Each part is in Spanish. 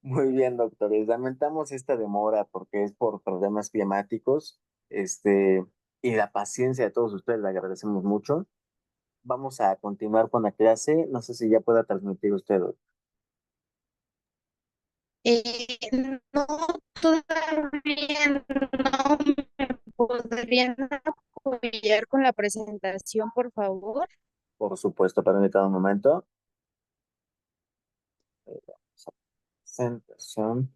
Muy bien, doctores. Lamentamos esta demora porque es por problemas climáticos, este, y la paciencia de todos ustedes la agradecemos mucho. Vamos a continuar con la clase. No sé si ya pueda transmitir usted. No, todavía no me podrían apoyar con la presentación, por favor. Por supuesto, permítame un momento. Presentación.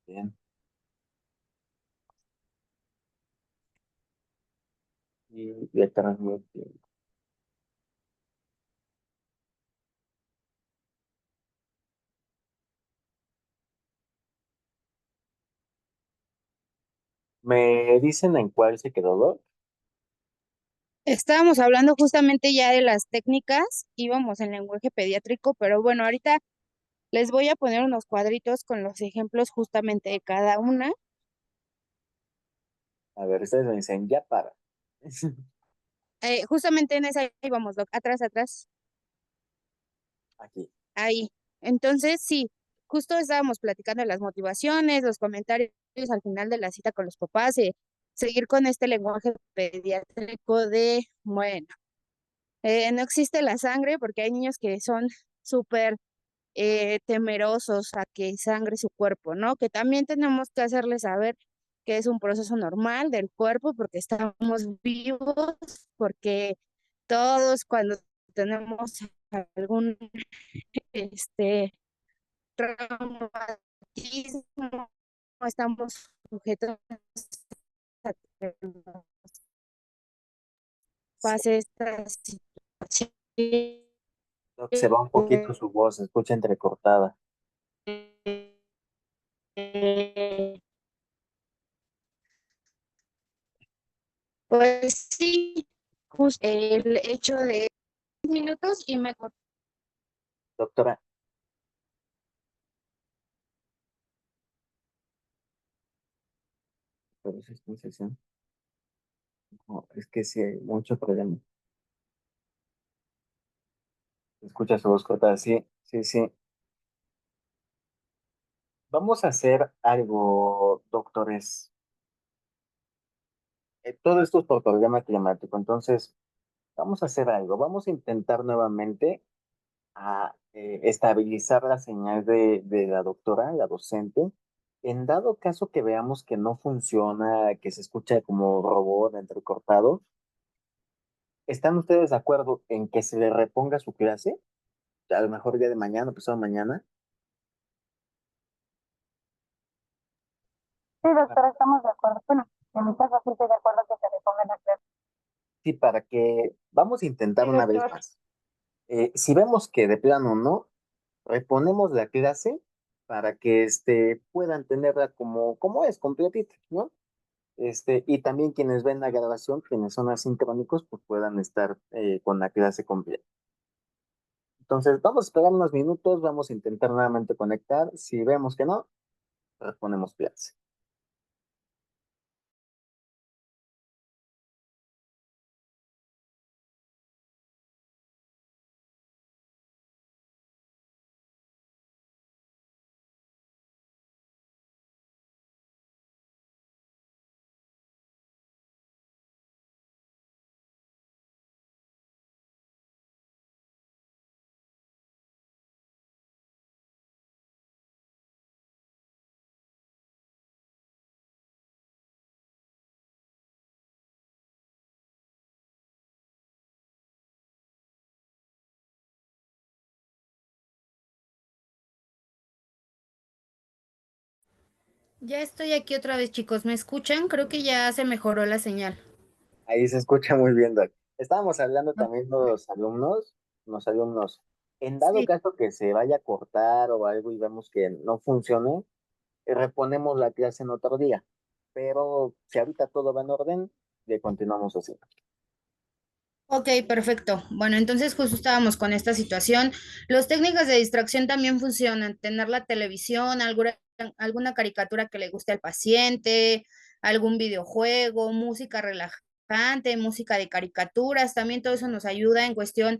Bien. Y ya transmitir. ¿Me dicen en cuál se quedó, Doc? Estábamos hablando justamente ya de las técnicas, íbamos en lenguaje pediátrico, pero bueno, ahorita les voy a poner unos cuadritos con los ejemplos justamente de cada una. A ver, ustedes me dicen, ya para. Justamente en esa íbamos, Doc, atrás, atrás, Aquí. ahí. Entonces, sí, justo estábamos platicando de las motivaciones, los comentarios al final de la cita con los papás, seguir con este lenguaje pediátrico de, bueno, no existe la sangre porque hay niños que son súper temerosos a que sangre su cuerpo, ¿no? Que también tenemos que hacerles saber que es un proceso normal del cuerpo porque estamos vivos, porque todos cuando tenemos algún este traumatismo estamos sujetos a que nos pase esta situación. Doc, se va un poquito su voz, se escucha entrecortada. Pues sí, justo el hecho de minutos y me cortó. Doctora, ¿pero es esta sesión? No, es que sí hay mucho problema. Escucha su voz cortada, sí, sí, sí. Vamos a hacer algo, doctores. Todo esto es por problema climático, entonces vamos a hacer algo. Vamos a intentar nuevamente a estabilizar la señal de la doctora, la docente. En dado caso que veamos que no funciona, que se escucha como robot entrecortado, ¿están ustedes de acuerdo en que se le reponga su clase? A lo mejor día de mañana, pasado mañana. Sí, doctora, estamos de acuerdo. Bueno, en mi caso sí estoy de acuerdo que se repongan las clases. Sí, para que vamos a intentar Sí, una vez doctor. más. Si vemos que de plano no, reponemos la clase para que puedan tenerla como es, completita, ¿no? Y también quienes ven la grabación, quienes son asincrónicos, pues puedan estar con la clase completa. Entonces, vamos a esperar unos minutos, vamos a intentar nuevamente conectar. Si vemos que no, reponemos clase. Ya estoy aquí otra vez, chicos. ¿Me escuchan? Creo que ya se mejoró la señal. Ahí se escucha muy bien, Doc. Estábamos hablando ¿No? también los alumnos, en dado Sí. caso que se vaya a cortar o algo y vemos que no funcione, reponemos la clase en otro día. Pero si ahorita todo va en orden, le continuamos así. Ok, perfecto. Bueno, entonces justo estábamos con esta situación. Las técnicas de distracción también funcionan. Tener la televisión, alguna caricatura que le guste al paciente, algún videojuego, música relajante música de caricaturas, también todo eso nos ayuda en cuestión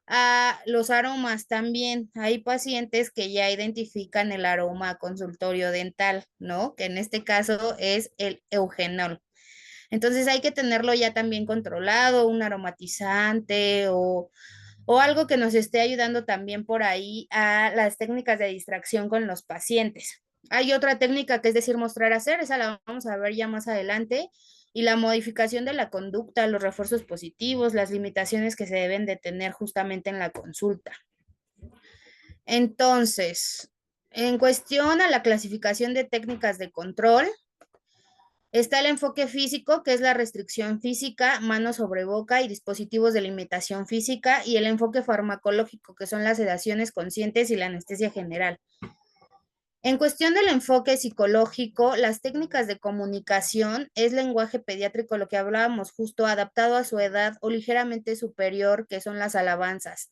a los aromas también. Hay pacientes que ya identifican el aroma a consultorio dental, ¿no? Que en este caso es el eugenol. Entonces hay que tenerlo ya también controlado, un aromatizante o algo que nos esté ayudando también por ahí a las técnicas de distracción con los pacientes. Hay otra técnica que es decir, mostrar, hacer, esa la vamos a ver ya más adelante, y la modificación de la conducta, los refuerzos positivos, las limitaciones que se deben de tener justamente en la consulta. Entonces, en cuestión a la clasificación de técnicas de control, está el enfoque físico, que es la restricción física, mano sobre boca y dispositivos de limitación física, y el enfoque farmacológico, que son las sedaciones conscientes y la anestesia general. En cuestión del enfoque psicológico, las técnicas de comunicación es lenguaje pediátrico, lo que hablábamos justo, adaptado a su edad o ligeramente superior, que son las alabanzas.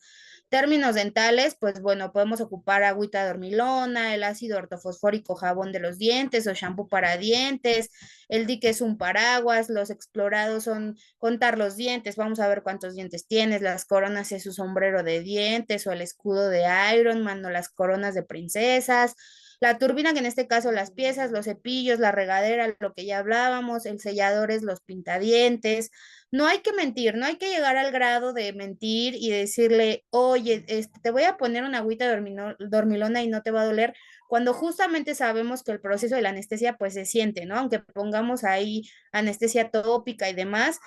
Términos dentales, pues bueno, podemos ocupar agüita dormilona, el ácido ortofosfórico, jabón de los dientes o shampoo para dientes, el dique es un paraguas, los explorados son contar los dientes, vamos a ver cuántos dientes tienes, las coronas es su sombrero de dientes o el escudo de Iron Man o las coronas de princesas. La turbina, que en este caso las piezas, los cepillos, la regadera, lo que ya hablábamos, el sellador es los pintadientes. No hay que mentir, no hay que llegar al grado de mentir y decirle, oye, te voy a poner una agüita dormilona y no te va a doler, cuando justamente sabemos que el proceso de la anestesia pues se siente, ¿no? Aunque pongamos ahí anestesia tópica y demás,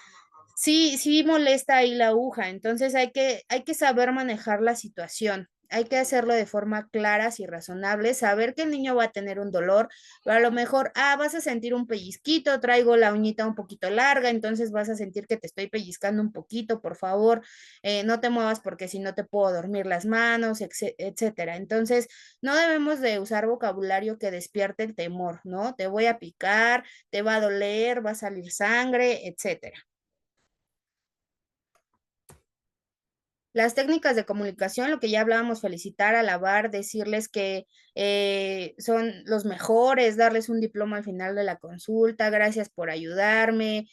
sí, sí molesta ahí la aguja, entonces hay que saber manejar la situación. Hay que hacerlo de forma clara y razonable, saber que el niño va a tener un dolor, pero a lo mejor, vas a sentir un pellizquito, traigo la uñita un poquito larga, entonces vas a sentir que te estoy pellizcando un poquito, por favor, no te muevas porque si no te puedo dormir las manos, etcétera. Entonces, no debemos de usar vocabulario que despierte el temor, ¿no? Te voy a picar, te va a doler, va a salir sangre, etcétera. Las técnicas de comunicación, lo que ya hablábamos, felicitar, alabar, decirles que son los mejores, darles un diploma al final de la consulta, gracias por ayudarme,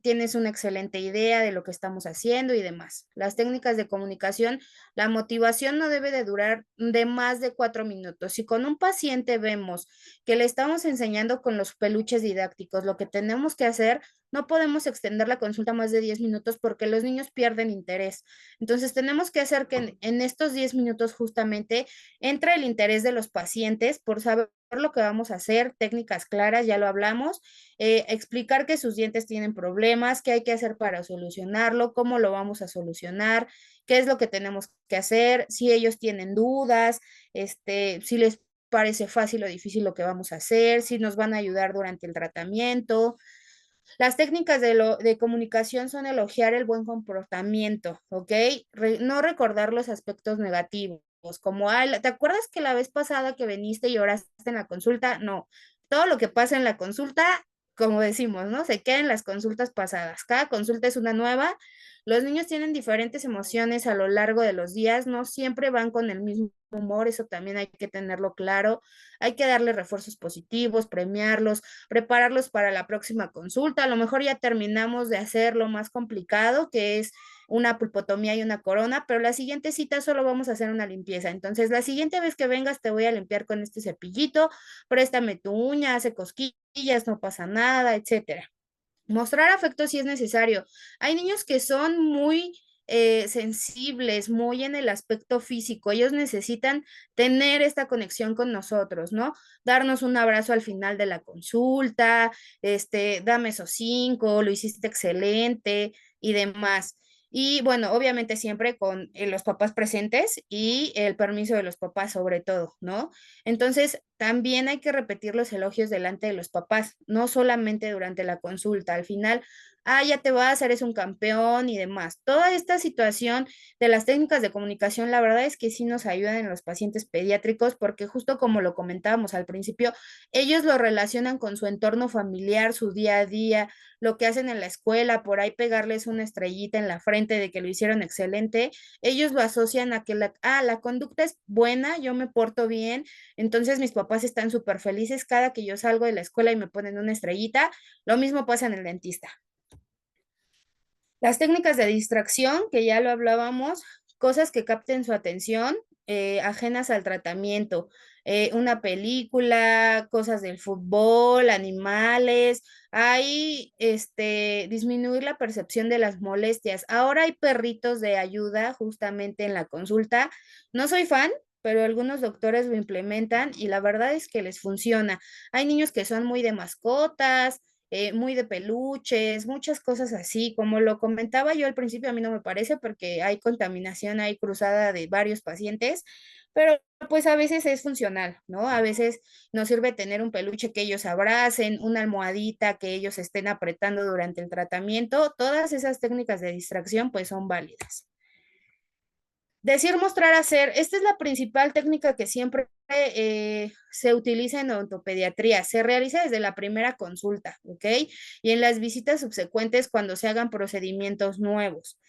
tienes una excelente idea de lo que estamos haciendo y demás. Las técnicas de comunicación, la motivación no debe de durar de más de 4 minutos. Si con un paciente vemos que le estamos enseñando con los peluches didácticos lo que tenemos que hacer, no podemos extender la consulta más de 10 minutos porque los niños pierden interés. Entonces, tenemos que hacer que en estos 10 minutos justamente entre el interés de los pacientes por saber lo que vamos a hacer, técnicas claras, ya lo hablamos, explicar que sus dientes tienen problemas, qué hay que hacer para solucionarlo, cómo lo vamos a solucionar, qué es lo que tenemos que hacer, si ellos tienen dudas, si les parece fácil o difícil lo que vamos a hacer, si nos van a ayudar durante el tratamiento. Las técnicas de comunicación son elogiar el buen comportamiento, ¿ok? No recordar los aspectos negativos, como, ay, ¿te acuerdas que la vez pasada que viniste y lloraste en la consulta? No, todo lo que pasa en la consulta, como decimos, ¿no? Se queda en las consultas pasadas. Cada consulta es una nueva. Los niños tienen diferentes emociones a lo largo de los días, no siempre van con el mismo humor, eso también hay que tenerlo claro. Hay que darle refuerzos positivos, premiarlos, prepararlos para la próxima consulta. A lo mejor ya terminamos de hacer lo más complicado, que es una pulpotomía y una corona, pero la siguiente cita solo vamos a hacer una limpieza. Entonces, la siguiente vez que vengas te voy a limpiar con este cepillito, préstame tu uña, hace cosquillas, no pasa nada, etcétera. Mostrar afecto si es necesario. Hay niños que son muy sensibles, muy en el aspecto físico. Ellos necesitan tener esta conexión con nosotros, ¿no? Darnos un abrazo al final de la consulta, dame esos 5, lo hiciste excelente y demás. Y bueno, obviamente siempre con los papás presentes y el permiso de los papás sobre todo, ¿no? Entonces, también hay que repetir los elogios delante de los papás, no solamente durante la consulta. Al final, ya te vas, eres un campeón y demás. Toda esta situación de las técnicas de comunicación, la verdad es que sí nos ayudan en los pacientes pediátricos porque justo como lo comentábamos al principio, ellos lo relacionan con su entorno familiar, su día a día, lo que hacen en la escuela, por ahí pegarles una estrellita en la frente de que lo hicieron excelente, ellos lo asocian a que la conducta es buena, yo me porto bien, entonces mis papás están súper felices cada que yo salgo de la escuela y me ponen una estrellita. Lo mismo pasa en el dentista. Las técnicas de distracción, que ya lo hablábamos, cosas que capten su atención, ajenas al tratamiento, una película, cosas del fútbol, animales, hay disminuir la percepción de las molestias. Ahora hay perritos de ayuda justamente en la consulta. No soy fan, pero algunos doctores lo implementan y la verdad es que les funciona. Hay niños que son muy de mascotas, muy de peluches, muchas cosas así. Como lo comentaba yo al principio, a mí no me parece porque hay contaminación, hay cruzada de varios pacientes, pero pues a veces es funcional, ¿no? A veces nos sirve tener un peluche que ellos abracen, una almohadita que ellos estén apretando durante el tratamiento. Todas esas técnicas de distracción pues son válidas. Decir, mostrar, hacer. Esta es la principal técnica que siempre se utiliza en odontopediatría. Se realiza desde la primera consulta, ¿ok? Y en las visitas subsecuentes cuando se hagan procedimientos nuevos.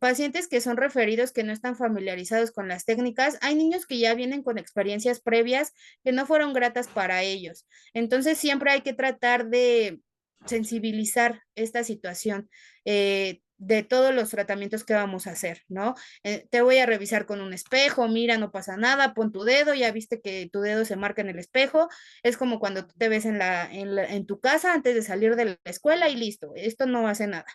Pacientes que son referidos que no están familiarizados con las técnicas, hay niños que ya vienen con experiencias previas que no fueron gratas para ellos. Entonces siempre hay que tratar de sensibilizar esta situación. De todos los tratamientos que vamos a hacer, ¿no? Te voy a revisar con un espejo, mira, no pasa nada, pon tu dedo, ya viste que tu dedo se marca en el espejo, es como cuando tú te ves en tu casa antes de salir de la escuela y listo, esto no hace nada.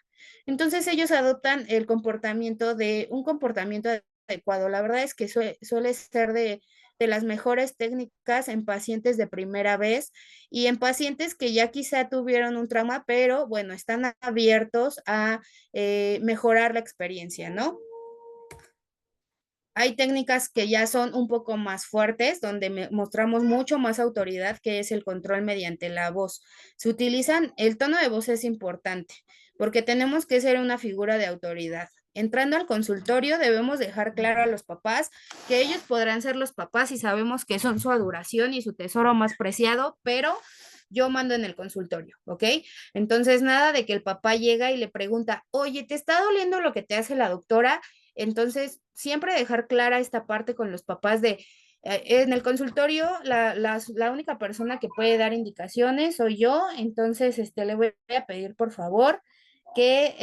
Entonces ellos adoptan el comportamiento de un comportamiento adecuado. La verdad es que suele ser de las mejores técnicas en pacientes de primera vez y en pacientes que ya quizá tuvieron un trauma, pero bueno, están abiertos a mejorar la experiencia, ¿no? Hay técnicas que ya son un poco más fuertes, donde mostramos mucho más autoridad, que es el control mediante la voz. Se utilizan, el tono de voz es importante, porque tenemos que ser una figura de autoridad. Entrando al consultorio, debemos dejar claro a los papás que ellos podrán ser los papás y sabemos que son su adoración y su tesoro más preciado, pero yo mando en el consultorio, ¿ok? Entonces, nada de que el papá llega y le pregunta, oye, ¿te está doliendo lo que te hace la doctora? Entonces, siempre dejar clara esta parte con los papás de, en el consultorio, la única persona que puede dar indicaciones soy yo, entonces, le voy a pedir, por favor, que,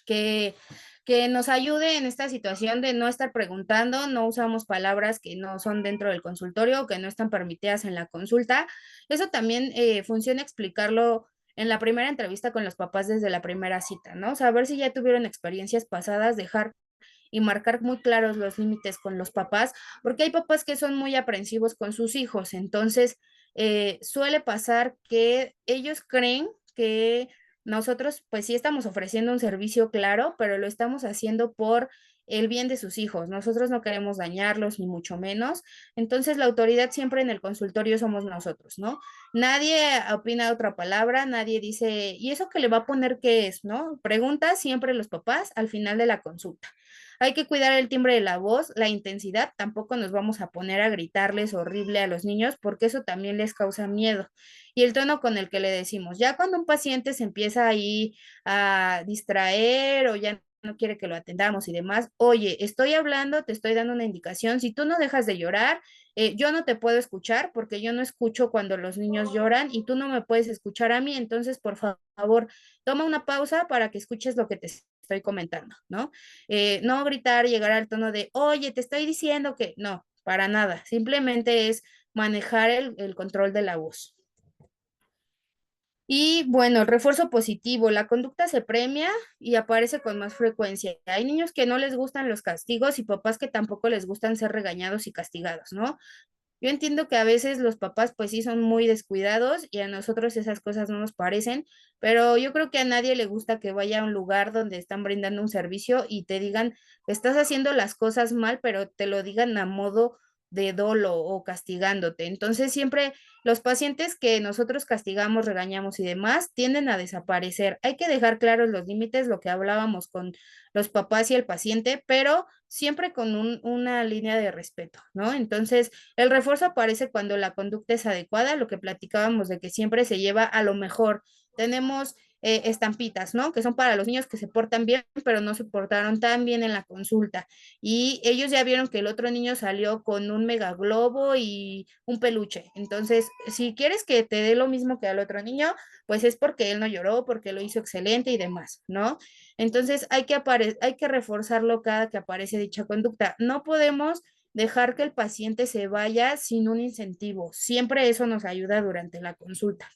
que, que nos ayude en esta situación de no estar preguntando, no usamos palabras que no son dentro del consultorio o que no están permitidas en la consulta. Eso también funciona explicarlo en la primera entrevista con los papás desde la primera cita, ¿no? Saber si ya tuvieron experiencias pasadas, dejar y marcar muy claros los límites con los papás, porque hay papás que son muy aprensivos con sus hijos, entonces suele pasar que ellos creen que nosotros pues sí estamos ofreciendo un servicio claro, pero lo estamos haciendo por el bien de sus hijos. Nosotros no queremos dañarlos, ni mucho menos. Entonces, la autoridad siempre en el consultorio somos nosotros, ¿no? Nadie opina otra palabra, nadie dice, ¿y eso que le va a poner qué es, no? Pregunta siempre los papás al final de la consulta. Hay que cuidar el timbre de la voz, la intensidad, tampoco nos vamos a poner a gritarles horrible a los niños porque eso también les causa miedo. Y el tono con el que le decimos, ya cuando un paciente se empieza ahí a distraer o ya no quiere que lo atendamos y demás, oye, estoy hablando, te estoy dando una indicación, si tú no dejas de llorar, yo no te puedo escuchar porque yo no escucho cuando los niños lloran y tú no me puedes escuchar a mí, entonces por favor, toma una pausa para que escuches lo que te estoy comentando, ¿no? No gritar, llegar al tono de, oye, te estoy diciendo que no, para nada, simplemente es manejar el control de la voz. Y bueno, el refuerzo positivo, la conducta se premia y aparece con más frecuencia. Hay niños que no les gustan los castigos y papás que tampoco les gustan ser regañados y castigados, ¿no? Yo entiendo que a veces los papás pues sí son muy descuidados y a nosotros esas cosas no nos parecen, pero yo creo que a nadie le gusta que vaya a un lugar donde están brindando un servicio y te digan, estás haciendo las cosas mal, pero te lo digan a modo de dolo o castigándote. Entonces siempre los pacientes que nosotros castigamos, regañamos y demás tienden a desaparecer. Hay que dejar claros los límites, lo que hablábamos con los papás y el paciente, pero siempre con una línea de respeto, ¿no? Entonces, el refuerzo aparece cuando la conducta es adecuada, lo que platicábamos de que siempre se lleva a lo mejor. Tenemos estampitas, ¿no? Que son para los niños que se portan bien, pero no se portaron tan bien en la consulta. Y ellos ya vieron que el otro niño salió con un mega globo y un peluche. Entonces, si quieres que te dé lo mismo que al otro niño, pues es porque él no lloró, porque lo hizo excelente y demás, ¿no? Entonces, hay que reforzarlo cada que aparece dicha conducta. No podemos dejar que el paciente se vaya sin un incentivo. Siempre eso nos ayuda durante la consulta.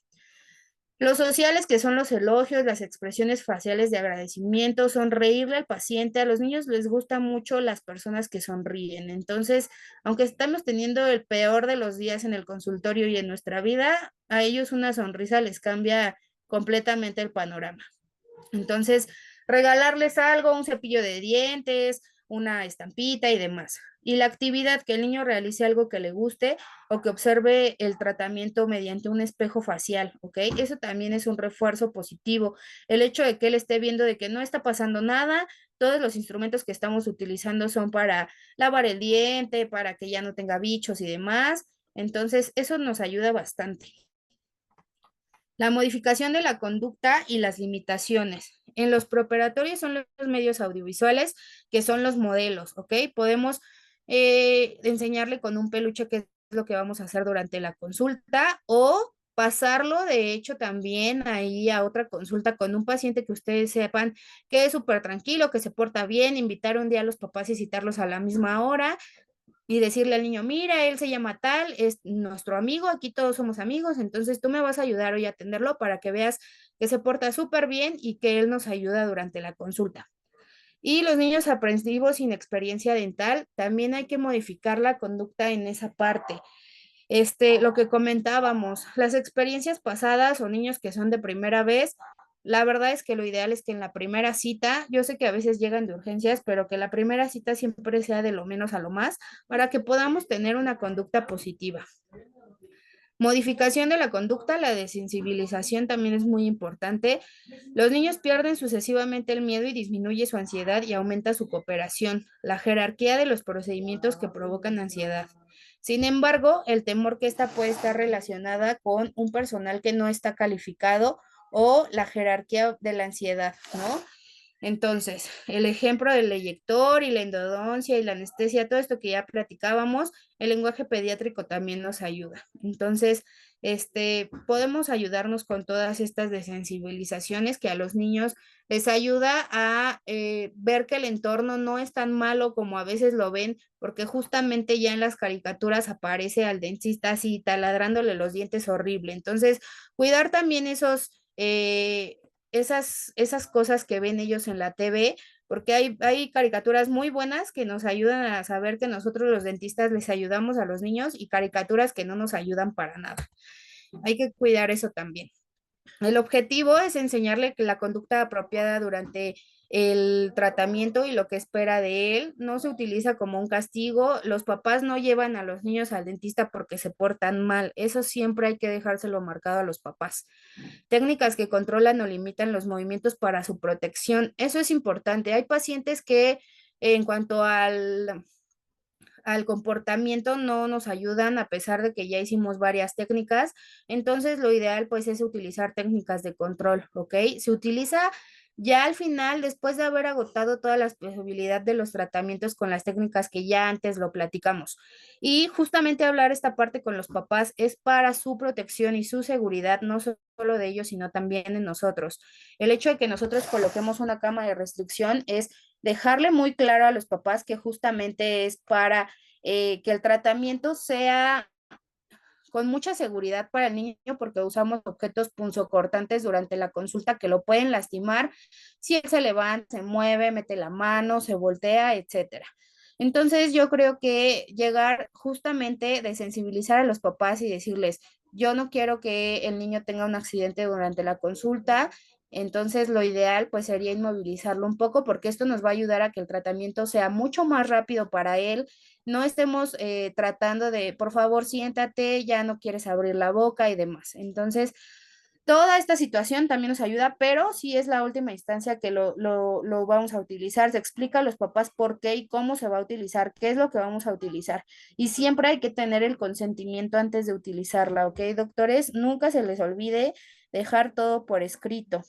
Los sociales, que son los elogios, las expresiones faciales de agradecimiento, sonreírle al paciente. A los niños les gusta mucho las personas que sonríen. Entonces, aunque estamos teniendo el peor de los días en el consultorio y en nuestra vida, a ellos una sonrisa les cambia completamente el panorama. Entonces, regalarles algo, un cepillo de dientes, una estampita y demás. Y la actividad, que el niño realice algo que le guste o que observe el tratamiento mediante un espejo facial, ¿ok? Eso también es un refuerzo positivo. El hecho de que él esté viendo de que no está pasando nada, todos los instrumentos que estamos utilizando son para lavar el diente, para que ya no tenga bichos y demás. Entonces, eso nos ayuda bastante. La modificación de la conducta y las limitaciones. En los preoperatorios son los medios audiovisuales, que son los modelos, ¿ok? Podemos enseñarle con un peluche qué es lo que vamos a hacer durante la consulta o pasarlo, de hecho, también ahí a otra consulta con un paciente que ustedes sepan que es súper tranquilo, que se porta bien, invitar un día a los papás y citarlos a la misma hora y decirle al niño, mira, él se llama tal, es nuestro amigo, aquí todos somos amigos, entonces tú me vas a ayudar hoy a atenderlo para que veas que se porta súper bien y que él nos ayuda durante la consulta. Y los niños aprensivos sin experiencia dental, también hay que modificar la conducta en esa parte. Lo que comentábamos, las experiencias pasadas o niños que son de primera vez, la verdad es que lo ideal es que en la primera cita, yo sé que a veces llegan de urgencias, pero que la primera cita siempre sea de lo menos a lo más para que podamos tener una conducta positiva. Modificación de la conducta, la desensibilización también es muy importante. Los niños pierden sucesivamente el miedo y disminuye su ansiedad y aumenta su cooperación, la jerarquía de los procedimientos que provocan ansiedad. Sin embargo, el temor que esta puede estar relacionada con un personal que no está calificado o la jerarquía de la ansiedad, ¿no? Entonces, el ejemplo del eyector y la endodoncia y la anestesia, todo esto que ya platicábamos, el lenguaje pediátrico también nos ayuda. Entonces, podemos ayudarnos con todas estas desensibilizaciones que a los niños les ayuda a ver que el entorno no es tan malo como a veces lo ven, porque justamente ya en las caricaturas aparece al dentista así taladrándole los dientes horrible. Entonces, cuidar también esas cosas que ven ellos en la TV, porque hay caricaturas muy buenas que nos ayudan a saber que nosotros los dentistas les ayudamos a los niños y caricaturas que no nos ayudan para nada. Hay que cuidar eso también. El objetivo es enseñarle que la conducta apropiada durante el tratamiento y lo que espera de él. No se utiliza como un castigo. Los papás no llevan a los niños al dentista porque se portan mal. Eso siempre hay que dejárselo marcado a los papás. Técnicas que controlan o limitan los movimientos para su protección. Eso es importante. Hay pacientes que en cuanto al comportamiento no nos ayudan a pesar de que ya hicimos varias técnicas. Entonces, lo ideal pues es utilizar técnicas de control, ¿ok? Se utiliza ya al final, después de haber agotado todas las posibilidades de los tratamientos con las técnicas que ya antes lo platicamos. Y justamente hablar esta parte con los papás es para su protección y su seguridad, no solo de ellos, sino también de nosotros. El hecho de que nosotros coloquemos una cama de restricción es dejarle muy claro a los papás que justamente es para que el tratamiento sea con mucha seguridad para el niño porque usamos objetos punzocortantes durante la consulta que lo pueden lastimar si él se levanta, se mueve, mete la mano, se voltea, etcétera. Entonces yo creo que llegar justamente de sensibilizar a los papás y decirles, yo no quiero que el niño tenga un accidente durante la consulta, Entonces, lo ideal pues sería inmovilizarlo un poco porque esto nos va a ayudar a que el tratamiento sea mucho más rápido para él. No estemos tratando de, por favor, siéntate, ya no quieres abrir la boca y demás. Entonces, toda esta situación también nos ayuda, pero sí es la última instancia que lo vamos a utilizar. Se explica a los papás por qué y cómo se va a utilizar, qué es lo que vamos a utilizar. Y siempre hay que tener el consentimiento antes de utilizarla, ¿ok, doctores? Nunca se les olvide dejar todo por escrito.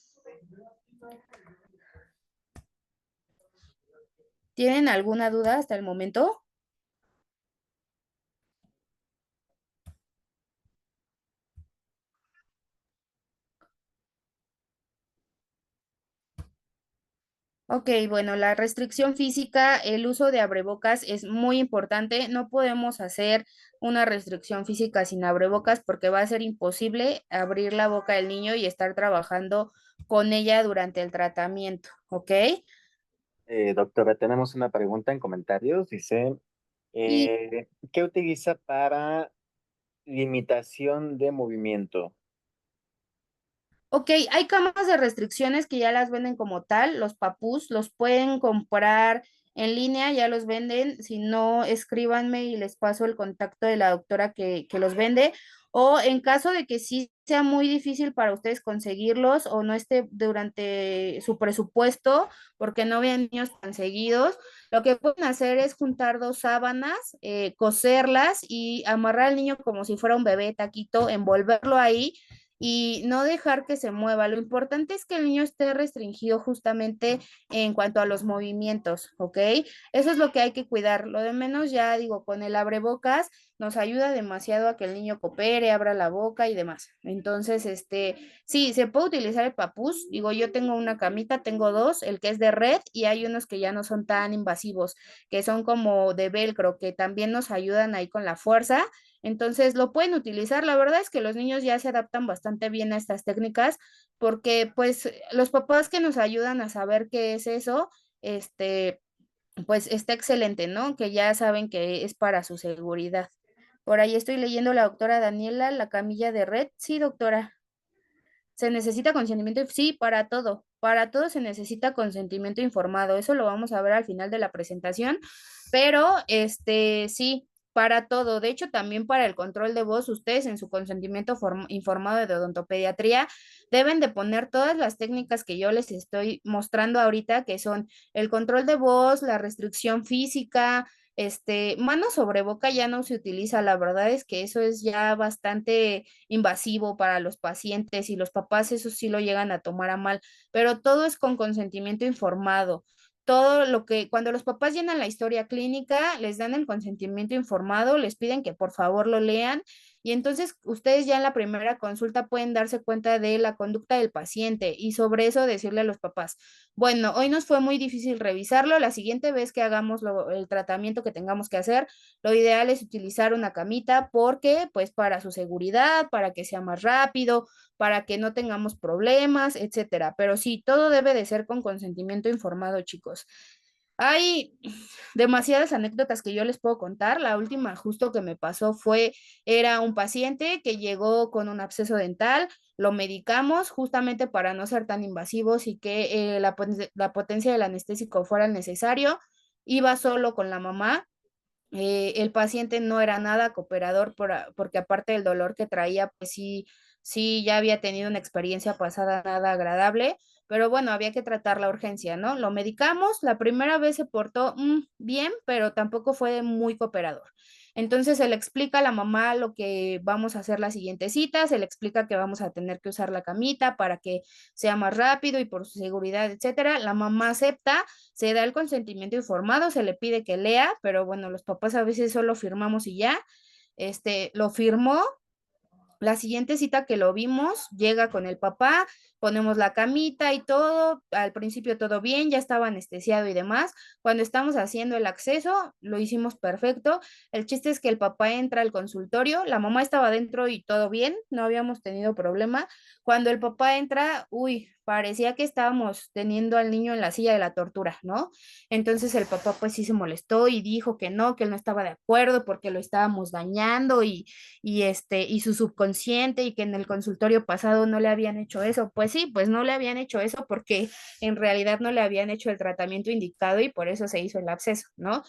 ¿Tienen alguna duda hasta el momento? Ok, bueno, la restricción física, el uso de abrebocas es muy importante. No podemos hacer una restricción física sin abrebocas porque va a ser imposible abrir la boca del niño y estar trabajando con ella durante el tratamiento, ¿ok? Doctora, tenemos una pregunta en comentarios. Dice, Y ¿qué utiliza para limitación de movimiento? ok, hay camas de restricciones que ya las venden como tal, los papús los pueden comprar en línea, ya los venden, si no, escríbanme y les paso el contacto de la doctora que los vende, o en caso de que sí sea muy difícil para ustedes conseguirlos o no esté durante su presupuesto, porque no vean niños tan seguidos, lo que pueden hacer es juntar dos sábanas, coserlas y amarrar al niño como si fuera un bebé taquito, envolverlo ahí y no dejar que se mueva. Lo importante es que el niño esté restringido justamente en cuanto a los movimientos, ¿ok? Eso es lo que hay que cuidar. Lo de menos, ya digo, con el abrebocas nos ayuda demasiado a que el niño coopere, abra la boca y demás. Entonces, sí, se puede utilizar el papús. Digo, yo tengo una camita, tengo dos, el que es de red y hay unos que ya no son tan invasivos, que son como de velcro, que también nos ayudan ahí con la fuerza. Entonces lo pueden utilizar. La verdad es que los niños ya se adaptan bastante bien a estas técnicas porque pues los papás que nos ayudan a saber qué es eso, este, pues está excelente, ¿no? Que ya saben que es para su seguridad. Por ahí estoy leyendo la doctora Daniela, la camilla de red. Sí, doctora. ¿Se necesita consentimiento? Sí, para todo se necesita consentimiento informado. Eso lo vamos a ver al final de la presentación, pero sí, para todo. De hecho, también para el control de voz, ustedes en su consentimiento informado de odontopediatría deben de poner todas las técnicas que yo les estoy mostrando ahorita, que son el control de voz, la restricción física, mano sobre boca ya no se utiliza. La verdad es que eso es ya bastante invasivo para los pacientes y los papás eso sí lo llegan a tomar a mal, pero todo es con consentimiento informado. Todo lo que, cuando los papás llenan la historia clínica, les dan el consentimiento informado, les piden que por favor lo lean y entonces ustedes ya en la primera consulta pueden darse cuenta de la conducta del paciente y sobre eso decirle a los papás, bueno, hoy nos fue muy difícil revisarlo, la siguiente vez que hagamos el tratamiento que tengamos que hacer, lo ideal es utilizar una camita porque, pues, para su seguridad, para que sea más rápido, para que no tengamos problemas, etcétera. Pero sí, todo debe de ser con consentimiento informado, chicos. Hay demasiadas anécdotas que yo les puedo contar. La última justo que me pasó era un paciente que llegó con un absceso dental, lo medicamos justamente para no ser tan invasivos y que la potencia del anestésico fuera necesario. Iba solo con la mamá, el paciente no era nada cooperador porque aparte del dolor que traía, pues sí, sí, ya había tenido una experiencia pasada nada agradable, pero bueno, había que tratar la urgencia, ¿no? Lo medicamos, la primera vez se portó bien, pero tampoco fue muy cooperador. Entonces se le explica a la mamá lo que vamos a hacer la siguiente cita, se le explica que vamos a tener que usar la camita para que sea más rápido y por su seguridad, etcétera. La mamá acepta, se da el consentimiento informado, se le pide que lea, pero bueno, los papás a veces solo firmamos y ya. Lo firmó, la siguiente cita que lo vimos, llega con el papá, ponemos la camita y todo, al principio todo bien, ya estaba anestesiado y demás. Cuando estamos haciendo el acceso, lo hicimos perfecto. El chiste es que el papá entra al consultorio, la mamá estaba dentro y todo bien, no habíamos tenido problema. Cuando el papá entra, uy, parecía que estábamos teniendo al niño en la silla de la tortura, ¿no? Entonces el papá pues sí se molestó y dijo que no, que él no estaba de acuerdo porque lo estábamos dañando y su subconsciente y que en el consultorio pasado no le habían hecho eso, pues pues sí, pues no le habían hecho eso porque en realidad no le habían hecho el tratamiento indicado y por eso se hizo el absceso, ¿no?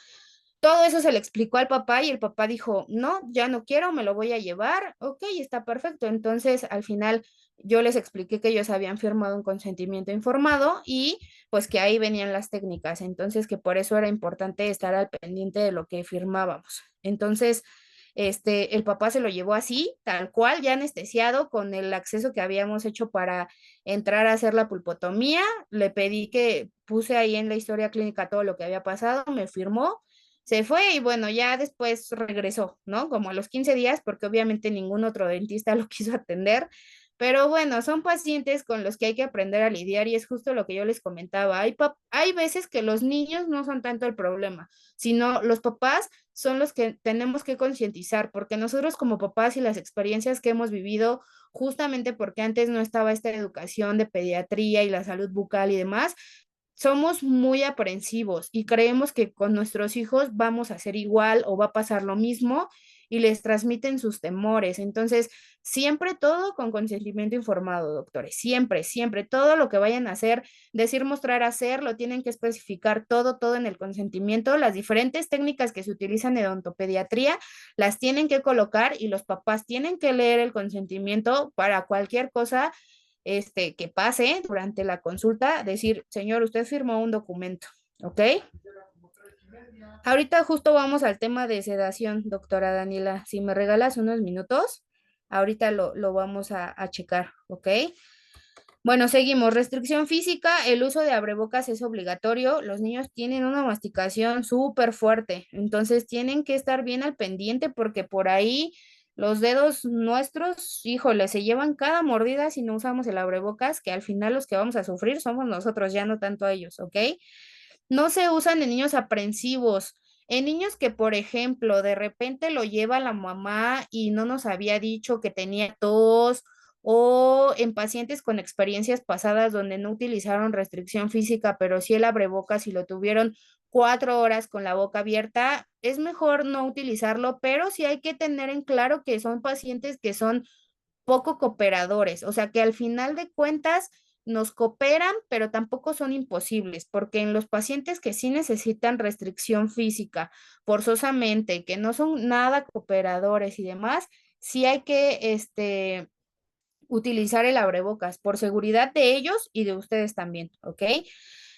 Todo eso se le explicó al papá y el papá dijo, no, ya no quiero, me lo voy a llevar, ok, está perfecto. Entonces, al final, yo les expliqué que ellos habían firmado un consentimiento informado y pues que ahí venían las técnicas, entonces que por eso era importante estar al pendiente de lo que firmábamos. Entonces, el papá se lo llevó así, tal cual, ya anestesiado, con el acceso que habíamos hecho para entrar a hacer la pulpotomía. Le pedí que puse ahí en la historia clínica todo lo que había pasado, me firmó, se fue y bueno, ya después regresó, ¿no? Como a los 15 días, porque obviamente ningún otro dentista lo quiso atender. Pero bueno, son pacientes con los que hay que aprender a lidiar y es justo lo que yo les comentaba. Hay veces que los niños no son tanto el problema, sino los papás son los que tenemos que concientizar, porque nosotros como papás y las experiencias que hemos vivido, justamente porque antes no estaba esta educación de pediatría y la salud bucal y demás, somos muy aprensivos y creemos que con nuestros hijos vamos a hacer igual o va a pasar lo mismo y les transmiten sus temores. Entonces, siempre todo con consentimiento informado, doctores. Siempre, siempre, todo lo que vayan a hacer, decir, mostrar, hacer, lo tienen que especificar todo, todo en el consentimiento. Las diferentes técnicas que se utilizan en odontopediatría las tienen que colocar y los papás tienen que leer el consentimiento para cualquier cosa que pase durante la consulta, decir, señor, usted firmó un documento, ¿ok? Ahorita justo vamos al tema de sedación, doctora Daniela. Si me regalas unos minutos, ahorita lo vamos a checar, ¿ok? Bueno, seguimos. Restricción física, el uso de abrebocas es obligatorio. Los niños tienen una masticación súper fuerte, entonces tienen que estar bien al pendiente porque por ahí los dedos nuestros, híjole, se llevan cada mordida si no usamos el abrebocas, que al final los que vamos a sufrir somos nosotros, ya no tanto a ellos, ¿ok? No se usan en niños aprensivos. En niños que, por ejemplo, de repente lo lleva la mamá y no nos había dicho que tenía tos, o en pacientes con experiencias pasadas donde no utilizaron restricción física, pero sí el abrebocas y lo tuvieron 4 horas con la boca abierta, es mejor no utilizarlo, pero sí hay que tener en claro que son pacientes que son poco cooperadores, o sea que al final de cuentas nos cooperan, pero tampoco son imposibles, porque en los pacientes que sí necesitan restricción física forzosamente, que no son nada cooperadores y demás, sí hay que utilizar el abrebocas por seguridad de ellos y de ustedes también, ¿ok?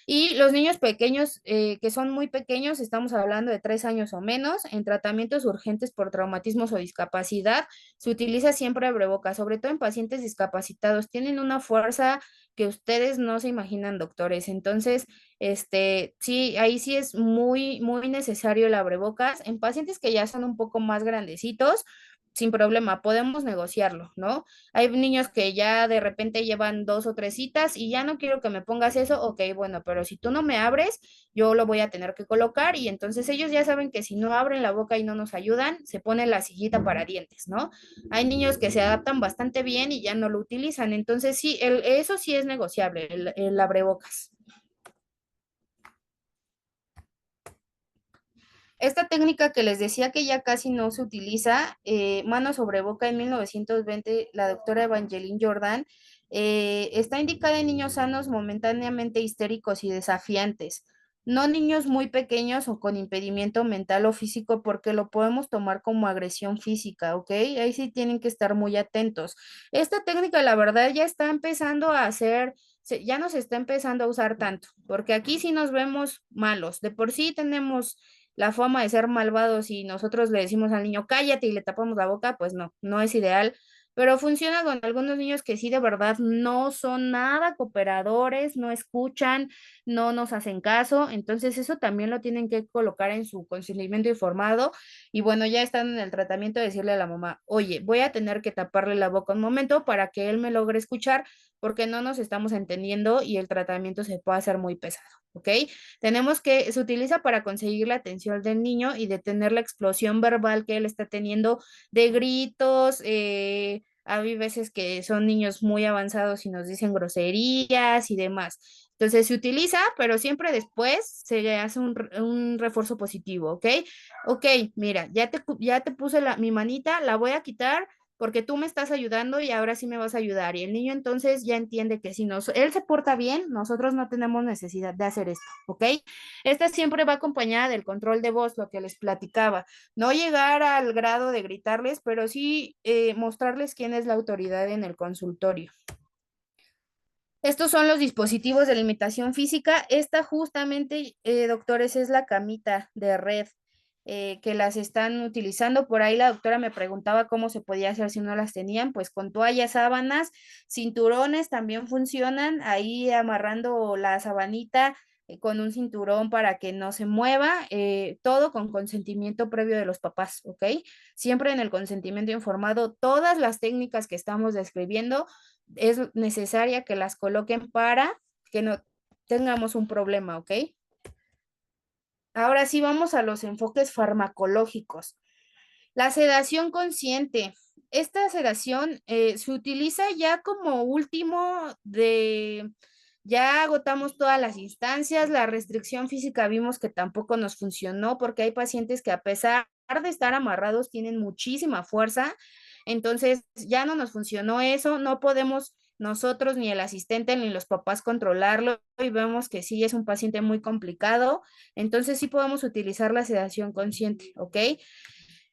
Y los niños pequeños, que son muy pequeños, estamos hablando de 3 años o menos, en tratamientos urgentes por traumatismos o discapacidad, se utiliza siempre abrebocas, sobre todo en pacientes discapacitados. Tienen una fuerza que ustedes no se imaginan, doctores. Entonces, sí, ahí sí es muy, muy necesario el abrebocas. En pacientes que ya son un poco más grandecitos, sin problema, podemos negociarlo, ¿no? Hay niños que ya de repente llevan 2 o 3 citas y ya no quiero que me pongas eso, ok, bueno, pero si tú no me abres, yo lo voy a tener que colocar y entonces ellos ya saben que si no abren la boca y no nos ayudan, se pone la sillita para dientes, ¿no? Hay niños que se adaptan bastante bien y ya no lo utilizan, entonces sí, eso sí es negociable, el abrebocas. Esta técnica que les decía que ya casi no se utiliza, mano sobre boca en 1920, la doctora Evangeline Jordan, está indicada en niños sanos momentáneamente histéricos y desafiantes, no niños muy pequeños o con impedimento mental o físico porque lo podemos tomar como agresión física, ¿ok? Ahí sí tienen que estar muy atentos. Esta técnica, la verdad, ya está empezando a hacer, ya no se está empezando a usar tanto, porque aquí sí nos vemos malos. De por sí tenemos la fama de ser malvados y nosotros le decimos al niño cállate y le tapamos la boca, pues no, no es ideal. Pero funciona con algunos niños que sí de verdad no son nada cooperadores, no escuchan, no nos hacen caso. Entonces eso también lo tienen que colocar en su consentimiento informado. Y bueno, ya están en el tratamiento de decirle a la mamá, oye, voy a tener que taparle la boca un momento para que él me logre escuchar porque no nos estamos entendiendo y el tratamiento se puede hacer muy pesado, ¿ok? Se utiliza para conseguir la atención del niño y detener la explosión verbal que él está teniendo de gritos. Hay veces que son niños muy avanzados y nos dicen groserías y demás. Entonces se utiliza, pero siempre después se hace un refuerzo positivo, ¿ok? Ok, mira, ya te puse mi manita, la voy a quitar porque tú me estás ayudando y ahora sí me vas a ayudar. Y el niño entonces ya entiende que si él se porta bien, nosotros no tenemos necesidad de hacer esto, ¿ok? Esta siempre va acompañada del control de voz, lo que les platicaba. No llegar al grado de gritarles, pero sí mostrarles quién es la autoridad en el consultorio. Estos son los dispositivos de limitación física. Esta justamente, doctores, es la camita de red que las están utilizando. Por ahí la doctora me preguntaba cómo se podía hacer si no las tenían, pues con toallas, sábanas, cinturones también funcionan, ahí amarrando la sabanita con un cinturón para que no se mueva, todo con consentimiento previo de los papás, ¿ok? Siempre en el consentimiento informado, todas las técnicas que estamos describiendo es necesaria que las coloquen para que no tengamos un problema, ¿ok? Ahora sí vamos a los enfoques farmacológicos. La sedación consciente. Esta sedación se utiliza ya como último de, ya agotamos todas las instancias, la restricción física vimos que tampoco nos funcionó porque hay pacientes que a pesar de estar amarrados tienen muchísima fuerza, entonces ya no nos funcionó eso, no podemos nosotros ni el asistente ni los papás controlarlo y vemos que sí es un paciente muy complicado, entonces sí podemos utilizar la sedación consciente, ¿ok?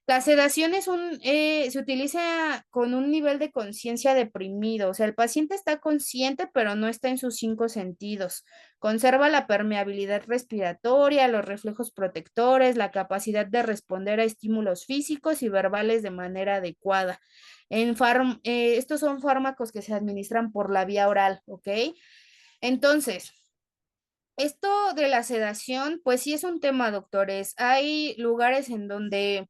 La sedación se utiliza con un nivel de conciencia deprimido, o sea, el paciente está consciente, pero no está en sus cinco sentidos. Conserva la permeabilidad respiratoria, los reflejos protectores, la capacidad de responder a estímulos físicos y verbales de manera adecuada. Estos son fármacos que se administran por la vía oral, ¿ok? Entonces, esto de la sedación, pues sí es un tema, doctores. Hay lugares en donde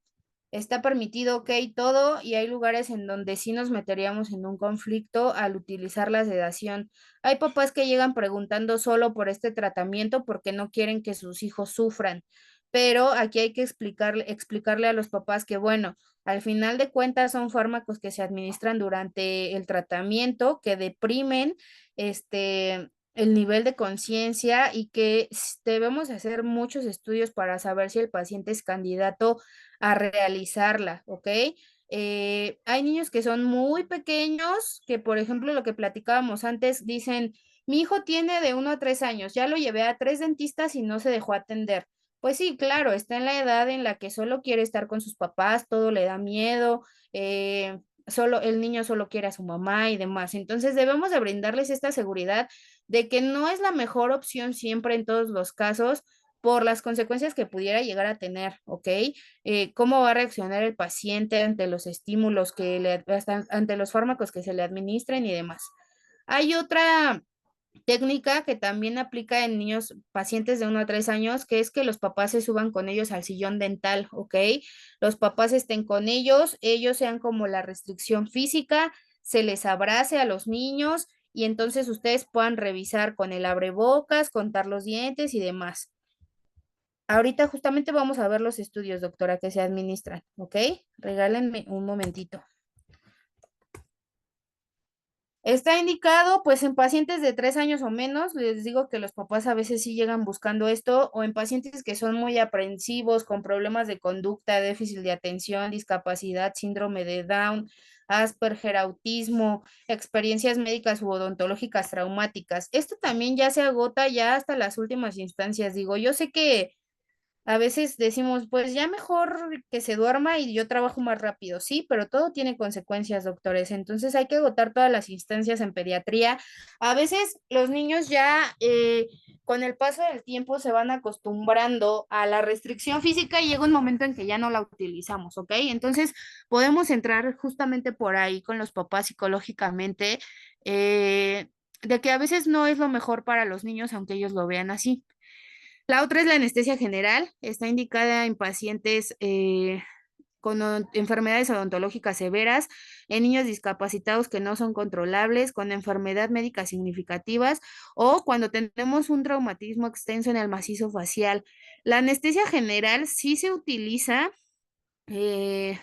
está permitido, ok, todo, y hay lugares en donde sí nos meteríamos en un conflicto al utilizar la sedación. Hay papás que llegan preguntando solo por este tratamiento porque no quieren que sus hijos sufran, pero aquí hay que explicarle a los papás que, bueno, al final de cuentas son fármacos que se administran durante el tratamiento, que deprimen el nivel de conciencia y que debemos hacer muchos estudios para saber si el paciente es candidato a realizarla, ¿ok? Hay niños que son muy pequeños, que por ejemplo lo que platicábamos antes, dicen, mi hijo tiene de 1 a 3 años, ya lo llevé a 3 dentistas y no se dejó atender. Pues sí, claro, está en la edad en la que solo quiere estar con sus papás, todo le da miedo, solo el niño solo quiere a su mamá y demás. Entonces debemos de brindarles esta seguridad de que no es la mejor opción siempre en todos los casos por las consecuencias que pudiera llegar a tener, ¿ok? Cómo va a reaccionar el paciente ante los estímulos ante los fármacos que se le administren y demás. Hay otra técnica que también aplica en niños pacientes de 1 a 3 años, que es que los papás se suban con ellos al sillón dental, ¿ok? Los papás estén con ellos sean como la restricción física, se les abrace a los niños y entonces ustedes puedan revisar con el abrebocas, contar los dientes y demás. Ahorita justamente vamos a ver los estudios, doctora, que se administran, ¿ok? Regálenme un momentito. Está indicado, pues, en pacientes de 3 años o menos, les digo que los papás a veces sí llegan buscando esto, o en pacientes que son muy aprensivos, con problemas de conducta, déficit de atención, discapacidad, síndrome de Down, Asperger, autismo, experiencias médicas u odontológicas traumáticas. Esto también ya se agota ya hasta las últimas instancias. Digo, yo sé que a veces decimos, pues ya mejor que se duerma y yo trabajo más rápido, sí, pero todo tiene consecuencias, doctores. Entonces hay que agotar todas las instancias en pediatría. A veces los niños ya con el paso del tiempo se van acostumbrando a la restricción física y llega un momento en que ya no la utilizamos, ¿ok? Entonces podemos entrar justamente por ahí con los papás psicológicamente, de que a veces no es lo mejor para los niños, aunque ellos lo vean así. La otra es la anestesia general. Está indicada en pacientes con enfermedades odontológicas severas, en niños discapacitados que no son controlables, con enfermedad médica significativas o cuando tenemos un traumatismo extenso en el macizo facial. La anestesia general sí se utiliza eh,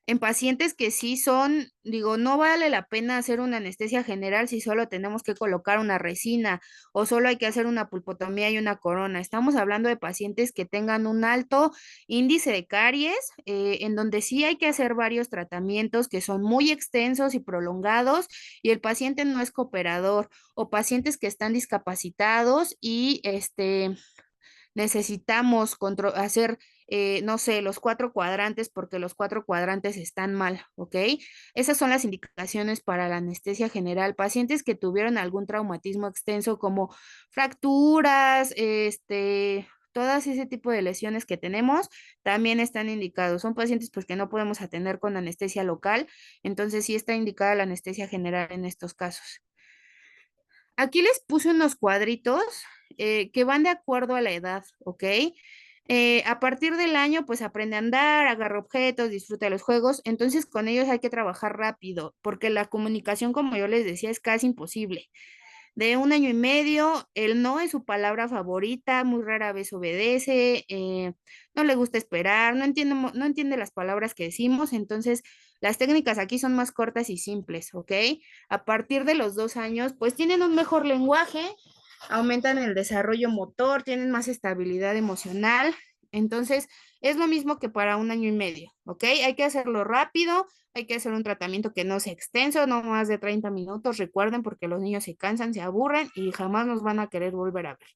En pacientes que sí son, digo, no vale la pena hacer una anestesia general si solo tenemos que colocar una resina o solo hay que hacer una pulpotomía y una corona. Estamos hablando de pacientes que tengan un alto índice de caries, en donde sí hay que hacer varios tratamientos que son muy extensos y prolongados y el paciente no es cooperador, o pacientes que están discapacitados y necesitamos hacer, no sé, los cuatro cuadrantes porque los cuatro cuadrantes están mal, ¿ok? Esas son las indicaciones para la anestesia general. Pacientes que tuvieron algún traumatismo extenso como fracturas, todas ese tipo de lesiones que tenemos también están indicados. Son pacientes pues que no podemos atender con anestesia local, entonces sí está indicada la anestesia general en estos casos. Aquí les puse unos cuadritos que van de acuerdo a la edad, ¿ok? A partir del año, pues aprende a andar, agarra objetos, disfruta de los juegos. Entonces, con ellos hay que trabajar rápido, porque la comunicación, como yo les decía, es casi imposible. De 1 año y medio, el no es su palabra favorita, muy rara vez obedece, no le gusta esperar, no entiende las palabras que decimos, entonces las técnicas aquí son más cortas y simples, ¿ok? A partir de los 2 años, pues tienen un mejor lenguaje, aumentan el desarrollo motor, tienen más estabilidad emocional, entonces es lo mismo que para 1 año y medio, ¿ok? Hay que hacerlo rápido, hay que hacer un tratamiento que no sea extenso, no más de 30 minutos, recuerden, porque los niños se cansan, se aburren y jamás nos van a querer volver a ver.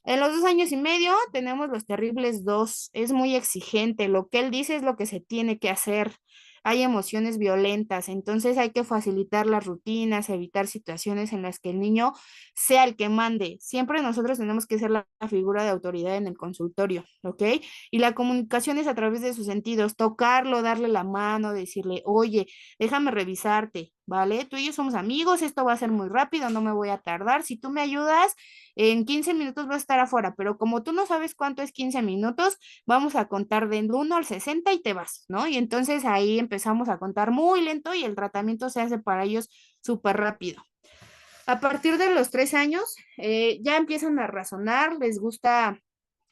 En los 2 años y medio tenemos los terribles dos. Es muy exigente. Lo que él dice es lo que se tiene que hacer. Hay emociones violentas, entonces hay que facilitar las rutinas, evitar situaciones en las que el niño sea el que mande. Siempre nosotros tenemos que ser la figura de autoridad en el consultorio, ¿ok? Y la comunicación es a través de sus sentidos, tocarlo, darle la mano, decirle, oye, déjame revisarte, ¿vale? Tú y yo somos amigos, esto va a ser muy rápido, no me voy a tardar. Si tú me ayudas, en 15 minutos vas a estar afuera, pero como tú no sabes cuánto es 15 minutos, vamos a contar del 1 al 60 y te vas, ¿no? Y entonces ahí empezamos a contar muy lento y el tratamiento se hace para ellos súper rápido. A partir de los 3 años, ya empiezan a razonar, les gusta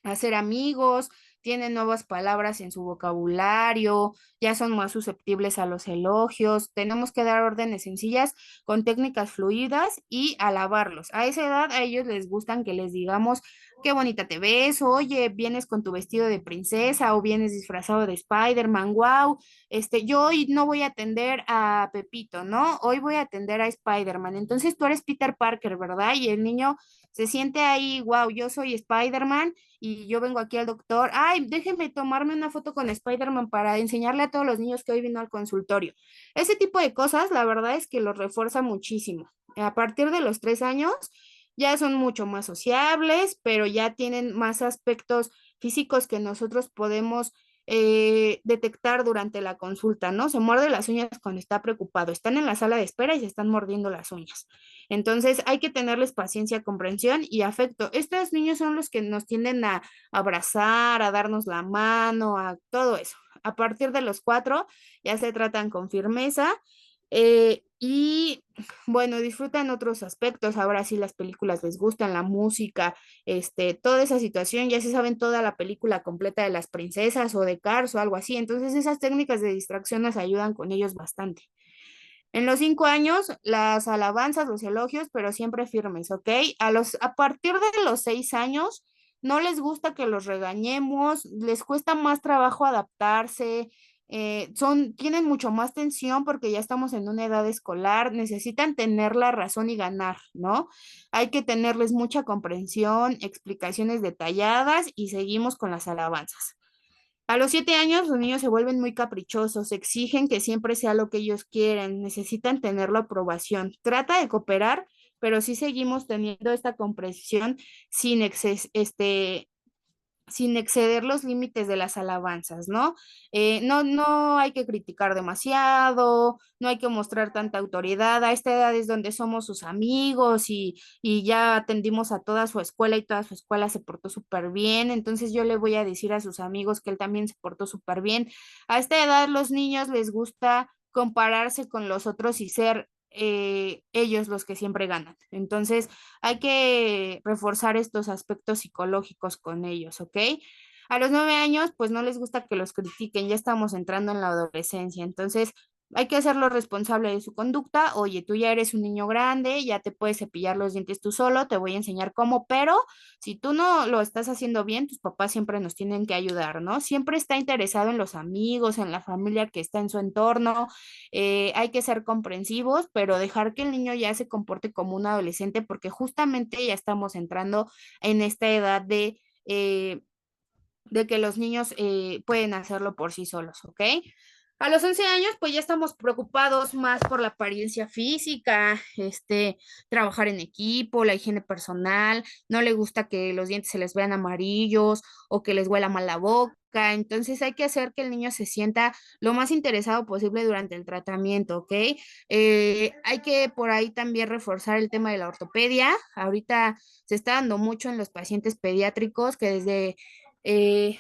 hacer amigos, tienen nuevas palabras en su vocabulario, ya son más susceptibles a los elogios. Tenemos que dar órdenes sencillas con técnicas fluidas y alabarlos. A esa edad a ellos les gustan que les digamos qué bonita te ves, oye, vienes con tu vestido de princesa o vienes disfrazado de Spider-Man, wow, yo hoy no voy a atender a Pepito, ¿no? Hoy voy a atender a Spider-Man. Entonces tú eres Peter Parker, ¿verdad? Y el niño se siente ahí, wow, yo soy Spider-Man y yo vengo aquí al doctor, ay, déjeme tomarme una foto con Spider-Man para enseñarle a todos los niños que hoy vino al consultorio. Ese tipo de cosas, la verdad es que los refuerza muchísimo. A partir de los 3 años ya son mucho más sociables, pero ya tienen más aspectos físicos que nosotros podemos detectar durante la consulta, ¿no? Se muerde las uñas cuando está preocupado, están en la sala de espera y se están mordiendo las uñas. Entonces hay que tenerles paciencia, comprensión y afecto. Estos niños son los que nos tienden a abrazar, a darnos la mano, a todo eso. A partir de los 4 ya se tratan con firmeza y bueno, disfrutan otros aspectos. Ahora sí las películas les gustan, la música, toda esa situación, ya se saben toda la película completa de las princesas o de Cars o algo así. Entonces esas técnicas de distracción nos ayudan con ellos bastante. En los 5 años, las alabanzas, los elogios, pero siempre firmes, ¿ok? A partir de los 6 años, no les gusta que los regañemos, les cuesta más trabajo adaptarse, tienen mucho más tensión porque ya estamos en una edad escolar, necesitan tener la razón y ganar, ¿no? Hay que tenerles mucha comprensión, explicaciones detalladas y seguimos con las alabanzas. A los 7 años los niños se vuelven muy caprichosos, exigen que siempre sea lo que ellos quieren, necesitan tener la aprobación. Trata de cooperar, pero sí seguimos teniendo esta comprensión sin sin exceder los límites de las alabanzas, ¿no? No hay que criticar demasiado, no hay que mostrar tanta autoridad. A esta edad es donde somos sus amigos y ya atendimos a toda su escuela y toda su escuela se portó súper bien. Entonces yo le voy a decir a sus amigos que él también se portó súper bien. A esta edad los niños les gusta compararse con los otros y ser ellos los que siempre ganan. Entonces, hay que reforzar estos aspectos psicológicos con ellos, ¿ok? A los 9 años, pues no les gusta que los critiquen, ya estamos entrando en la adolescencia, entonces hay que hacerlo responsable de su conducta. Oye, tú ya eres un niño grande, ya te puedes cepillar los dientes tú solo, te voy a enseñar cómo, pero si tú no lo estás haciendo bien, tus papás siempre nos tienen que ayudar, ¿no? Siempre está interesado en los amigos, en la familia que está en su entorno. Hay que ser comprensivos, pero dejar que el niño ya se comporte como un adolescente, porque justamente ya estamos entrando en esta edad de que los niños pueden hacerlo por sí solos, ¿ok? A los 11 años, pues ya estamos preocupados más por la apariencia física, trabajar en equipo, la higiene personal, no le gusta que los dientes se les vean amarillos o que les huela mal la boca. Entonces hay que hacer que el niño se sienta lo más interesado posible durante el tratamiento, ¿ok? Hay que por ahí también reforzar el tema de la ortopedia. Ahorita se está dando mucho en los pacientes pediátricos que desde eh,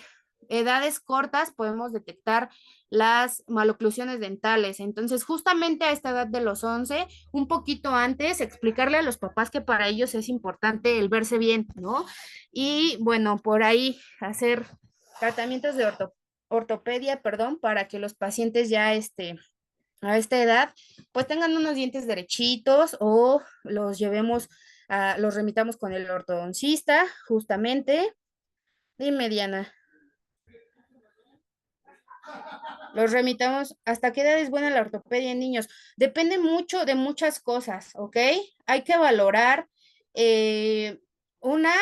edades cortas podemos detectar las maloclusiones dentales. Entonces, justamente a esta edad de los 11, un poquito antes, explicarle a los papás que para ellos es importante el verse bien, ¿no? Y bueno, por ahí hacer tratamientos de ortopedia, perdón, para que los pacientes ya a esta edad, pues tengan unos dientes derechitos o los llevemos los remitamos con el ortodoncista, justamente. Dime, Diana. Los remitamos. ¿Hasta qué edad es buena la ortopedia en niños? Depende mucho de muchas cosas, ¿ok? Hay que valorar, eh, una,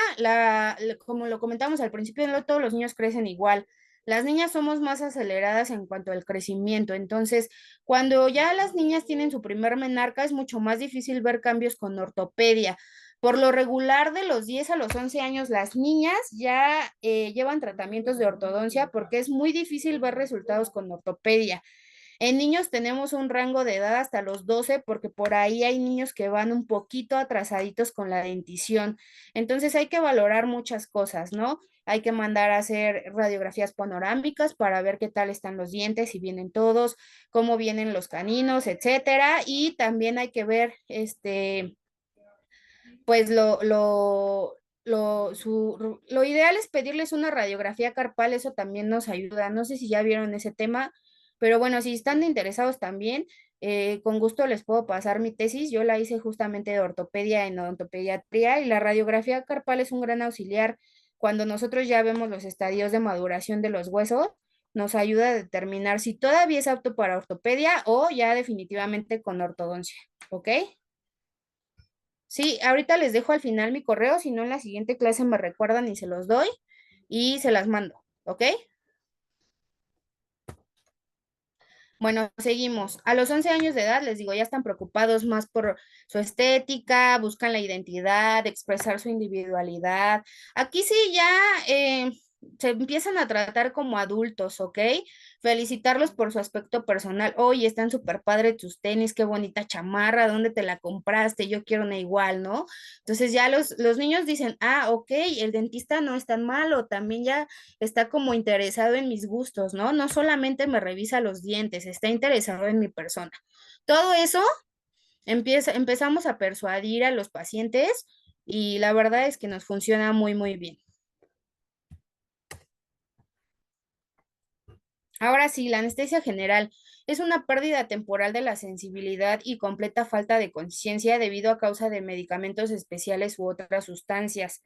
como lo comentamos al principio, no todos los niños crecen igual. Las niñas somos más aceleradas en cuanto al crecimiento, entonces cuando ya las niñas tienen su primer menarca es mucho más difícil ver cambios con ortopedia. Por lo regular, de los 10 a los 11 años, las niñas ya llevan tratamientos de ortodoncia porque es muy difícil ver resultados con ortopedia. En niños tenemos un rango de edad hasta los 12 porque por ahí hay niños que van un poquito atrasaditos con la dentición. Entonces hay que valorar muchas cosas, ¿no? Hay que mandar a hacer radiografías panorámicas para ver qué tal están los dientes, si vienen todos, cómo vienen los caninos, etcétera. Y también hay que ver, pues lo ideal es pedirles una radiografía carpal, eso también nos ayuda. No sé si ya vieron ese tema, pero bueno, si están interesados también, con gusto les puedo pasar mi tesis. Yo la hice justamente de ortopedia en odontopediatría y la radiografía carpal es un gran auxiliar cuando nosotros ya vemos los estadios de maduración de los huesos. Nos ayuda a determinar si todavía es apto para ortopedia o ya definitivamente con ortodoncia, ¿ok? Sí, ahorita les dejo al final mi correo, si no en la siguiente clase me recuerdan y se los doy y se las mando, ¿ok? Bueno, seguimos. A los 11 años de edad, les digo, ya están preocupados más por su estética, buscan la identidad, expresar su individualidad. Aquí sí ya se empiezan a tratar como adultos, ¿ok? Felicitarlos por su aspecto personal. Oye, están súper padres tus tenis, qué bonita chamarra, ¿dónde te la compraste? Yo quiero una igual, ¿no? Entonces ya los niños dicen, ah, ok, el dentista no es tan malo, también ya está como interesado en mis gustos, ¿no? No solamente me revisa los dientes, está interesado en mi persona. Todo eso empezamos a persuadir a los pacientes y la verdad es que nos funciona muy, muy bien. Ahora sí, la anestesia general es una pérdida temporal de la sensibilidad y completa falta de conciencia debido a causa de medicamentos especiales u otras sustancias.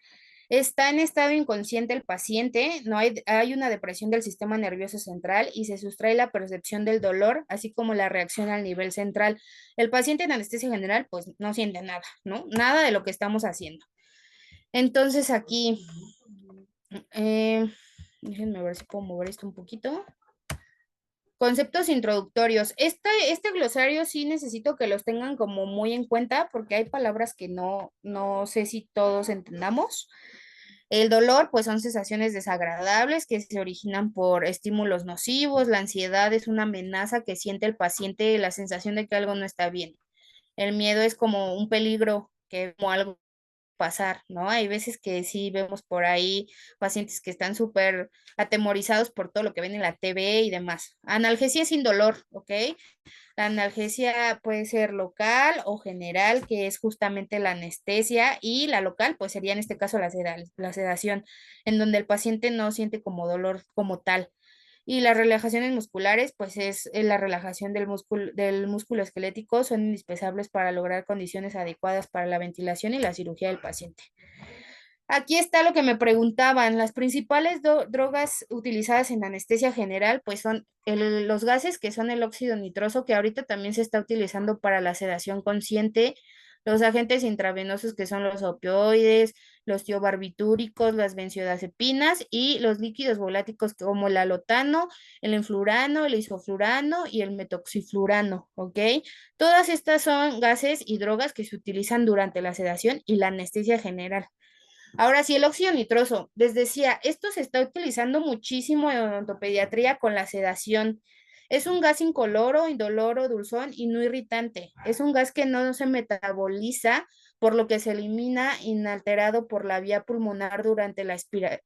Está en estado inconsciente el paciente, no hay una depresión del sistema nervioso central y se sustrae la percepción del dolor, así como la reacción al nivel central. El paciente en anestesia general, pues no siente nada, ¿no? Nada de lo que estamos haciendo. Entonces aquí, eh, déjenme ver si puedo mover esto un poquito. Conceptos introductorios. Este glosario sí necesito que los tengan como muy en cuenta porque hay palabras que no sé si todos entendamos. El dolor, pues son sensaciones desagradables que se originan por estímulos nocivos. La ansiedad es una amenaza que siente el paciente, la sensación de que algo no está bien. El miedo es como un peligro, que como algo pasar, ¿no? Hay veces que sí vemos por ahí pacientes que están súper atemorizados por todo lo que ven en la TV y demás. Analgesia sin dolor, ¿ok? La analgesia puede ser local o general, que es justamente la anestesia, y la local, pues sería en este caso la sedación, en donde el paciente no siente como dolor como tal. Y las relajaciones musculares, pues es la relajación del músculo esquelético, son indispensables para lograr condiciones adecuadas para la ventilación y la cirugía del paciente. Aquí está lo que me preguntaban. Las principales drogas utilizadas en anestesia general, pues son los gases, que son el óxido nitroso, que ahorita también se está utilizando para la sedación consciente, los agentes intravenosos, que son los opioides, los tiobarbitúricos, las benzodiazepinas y los líquidos voláticos como el alotano, el enflurano, el isoflurano y el metoxiflurano, ¿ok? Todas estas son gases y drogas que se utilizan durante la sedación y la anestesia general. Ahora sí, el óxido nitroso. Les decía, esto se está utilizando muchísimo en odontopediatría con la sedación. Es un gas incoloro, indoloro, dulzón y no irritante. Es un gas que no se metaboliza, por lo que se elimina inalterado por la vía pulmonar durante la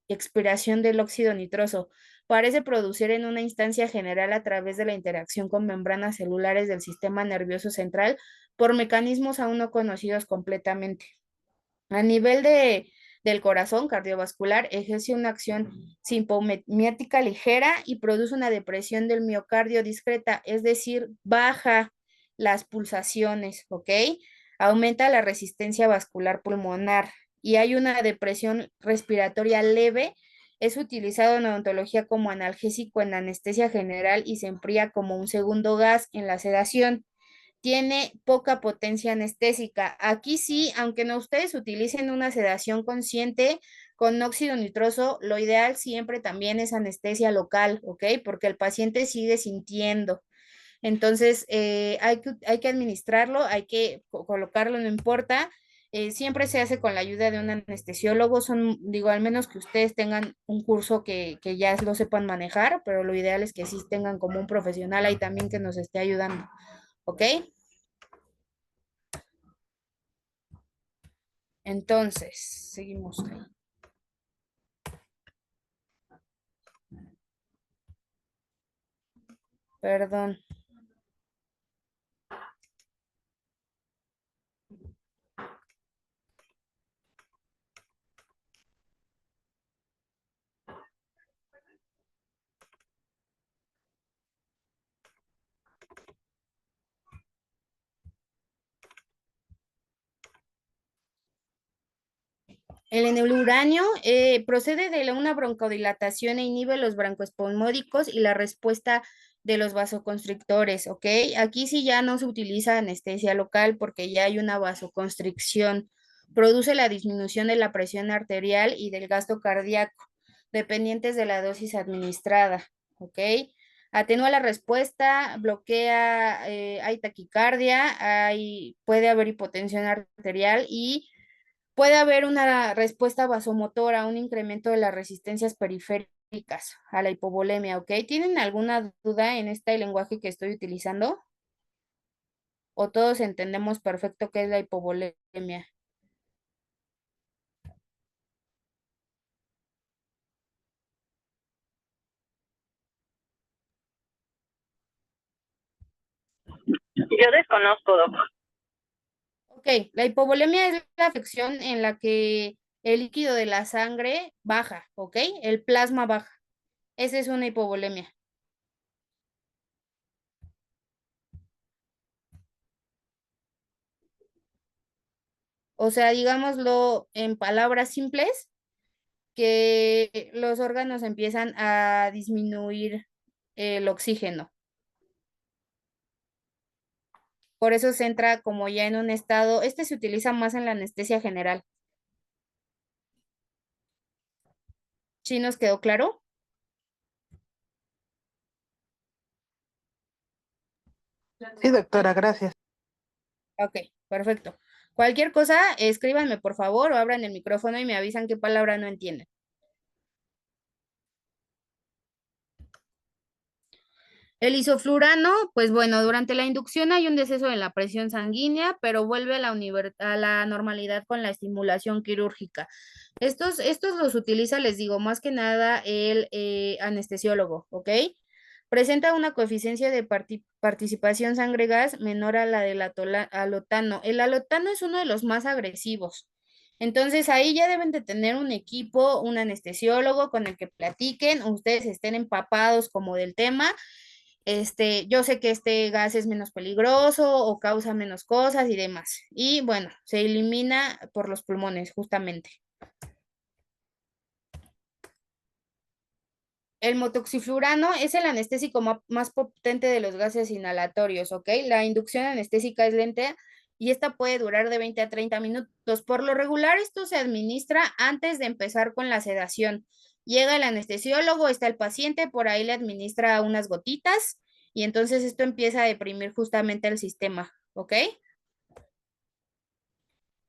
expiración del óxido nitroso. Parece producir en una instancia general a través de la interacción con membranas celulares del sistema nervioso central por mecanismos aún no conocidos completamente. A nivel del corazón cardiovascular, ejerce una acción simpomiética ligera y produce una depresión del miocardio discreta, es decir, baja las pulsaciones, ¿ok? Aumenta la resistencia vascular pulmonar y hay una depresión respiratoria leve. Es utilizado en odontología como analgésico en anestesia general y se emplea como un segundo gas en la sedación. Tiene poca potencia anestésica. Aquí sí, aunque no ustedes utilicen una sedación consciente con óxido nitroso, lo ideal siempre también es anestesia local, ¿ok? Porque el paciente sigue sintiendo. Entonces, hay que administrarlo, hay que colocarlo, no importa. Siempre se hace con la ayuda de un anestesiólogo. Digo, al menos que ustedes tengan un curso que ya lo sepan manejar, pero lo ideal es que sí tengan como un profesional ahí también que nos esté ayudando, ¿ok? Entonces, seguimos ahí. Perdón. El enuranio procede de una broncodilatación e inhibe los broncoespasmódicos y la respuesta de los vasoconstrictores, ¿ok? Aquí sí ya no se utiliza anestesia local porque ya hay una vasoconstricción. Produce la disminución de la presión arterial y del gasto cardíaco, dependientes de la dosis administrada, ¿ok? Atenúa la respuesta, bloquea, hay taquicardia, puede haber hipotensión arterial y puede haber una respuesta vasomotora, un incremento de las resistencias periféricas a la hipovolemia, ¿ok? ¿Tienen alguna duda en este lenguaje que estoy utilizando? ¿O todos entendemos perfecto qué es la hipovolemia? Yo desconozco, Doc. Ok, la hipovolemia es la afección en la que el líquido de la sangre baja, ¿ok? El plasma baja. Esa es una hipovolemia. O sea, digámoslo en palabras simples, que los órganos empiezan a disminuir el oxígeno. Por eso se entra como ya en un estado, este se utiliza más en la anestesia general. ¿Sí nos quedó claro? Sí, doctora, gracias. Ok, perfecto. Cualquier cosa, escríbanme por favor o abran el micrófono y me avisan qué palabra no entienden. El isoflurano, pues bueno, durante la inducción hay un deceso en la presión sanguínea, pero vuelve a a la normalidad con la estimulación quirúrgica. Estos los utiliza, les digo, más que nada el anestesiólogo, ¿ok? Presenta una coeficiencia de participación sangre-gas menor a la del alotano. El alotano es uno de los más agresivos. Entonces ahí ya deben de tener un equipo, un anestesiólogo con el que platiquen, ustedes estén empapados como del tema. Yo sé que este gas es menos peligroso o causa menos cosas y demás. Y bueno, se elimina por los pulmones, justamente. El motoxiflurano es el anestésico más potente de los gases inhalatorios, ¿ok? La inducción anestésica es lenta y esta puede durar de 20 a 30 minutos. Por lo regular, esto se administra antes de empezar con la sedación. Llega el anestesiólogo, está el paciente, por ahí le administra unas gotitas y entonces esto empieza a deprimir justamente el sistema, ¿ok?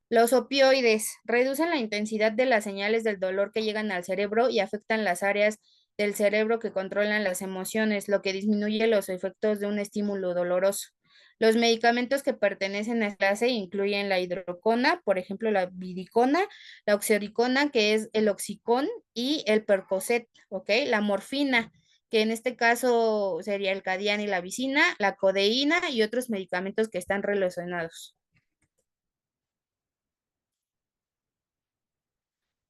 Los opioides reducen la intensidad de las señales del dolor que llegan al cerebro y afectan las áreas del cerebro que controlan las emociones, lo que disminuye los efectos de un estímulo doloroso. Los medicamentos que pertenecen a esta clase incluyen la hidrocona, por ejemplo, la vidicona, la oxoricona, que es el oxicón, y el Percocet, ¿ok? La morfina, que en este caso sería el Cadian y la vicina, la codeína y otros medicamentos que están relacionados.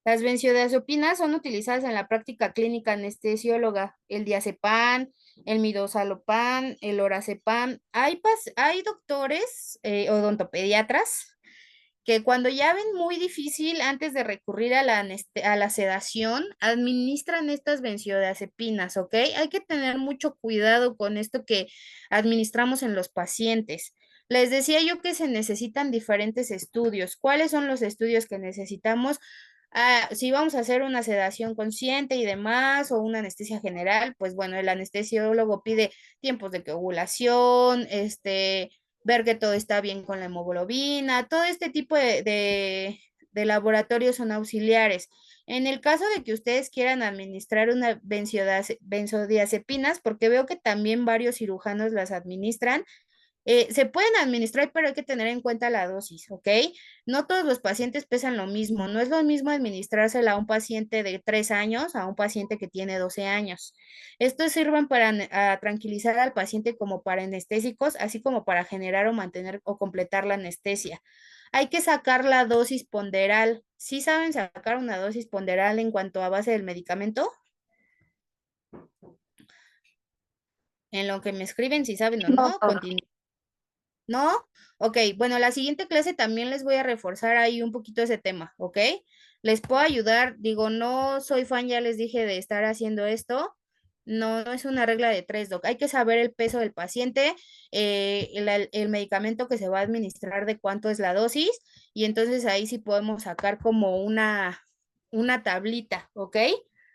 Las benzodiazepinas son utilizadas en la práctica clínica anestesióloga. El diazepam, el midazolapam, el lorazepam. Hay doctores odontopediatras que cuando ya ven muy difícil antes de recurrir a a la sedación, administran estas benzodiazepinas, ¿ok? Hay que tener mucho cuidado con esto que administramos en los pacientes. Les decía yo que se necesitan diferentes estudios. ¿Cuáles son los estudios que necesitamos? Si vamos a hacer una sedación consciente y demás, o una anestesia general, pues bueno, el anestesiólogo pide tiempos de coagulación, ver que todo está bien con la hemoglobina, todo este tipo de laboratorios son auxiliares. En el caso de que ustedes quieran administrar una benzodiazepinas, porque veo que también varios cirujanos las administran, se pueden administrar, pero hay que tener en cuenta la dosis, ¿ok? No todos los pacientes pesan lo mismo. No es lo mismo administrársela a un paciente de 3 años a un paciente que tiene 12 años. Estos sirven para tranquilizar al paciente como para anestésicos, así como para generar o mantener o completar la anestesia. Hay que sacar la dosis ponderal. ¿Sí saben sacar una dosis ponderal en cuanto a base del medicamento? En lo que me escriben, si saben o No, no, profe. continúo. ¿No? Ok, bueno, la siguiente clase también les voy a reforzar ahí un poquito ese tema, ¿ok? Les puedo ayudar, digo, no soy fan, ya les dije, de estar haciendo esto. No, no es una regla de tres, doc. Hay que saber el peso del paciente, el medicamento que se va a administrar, de cuánto es la dosis, y entonces ahí sí podemos sacar como una tablita, ¿ok?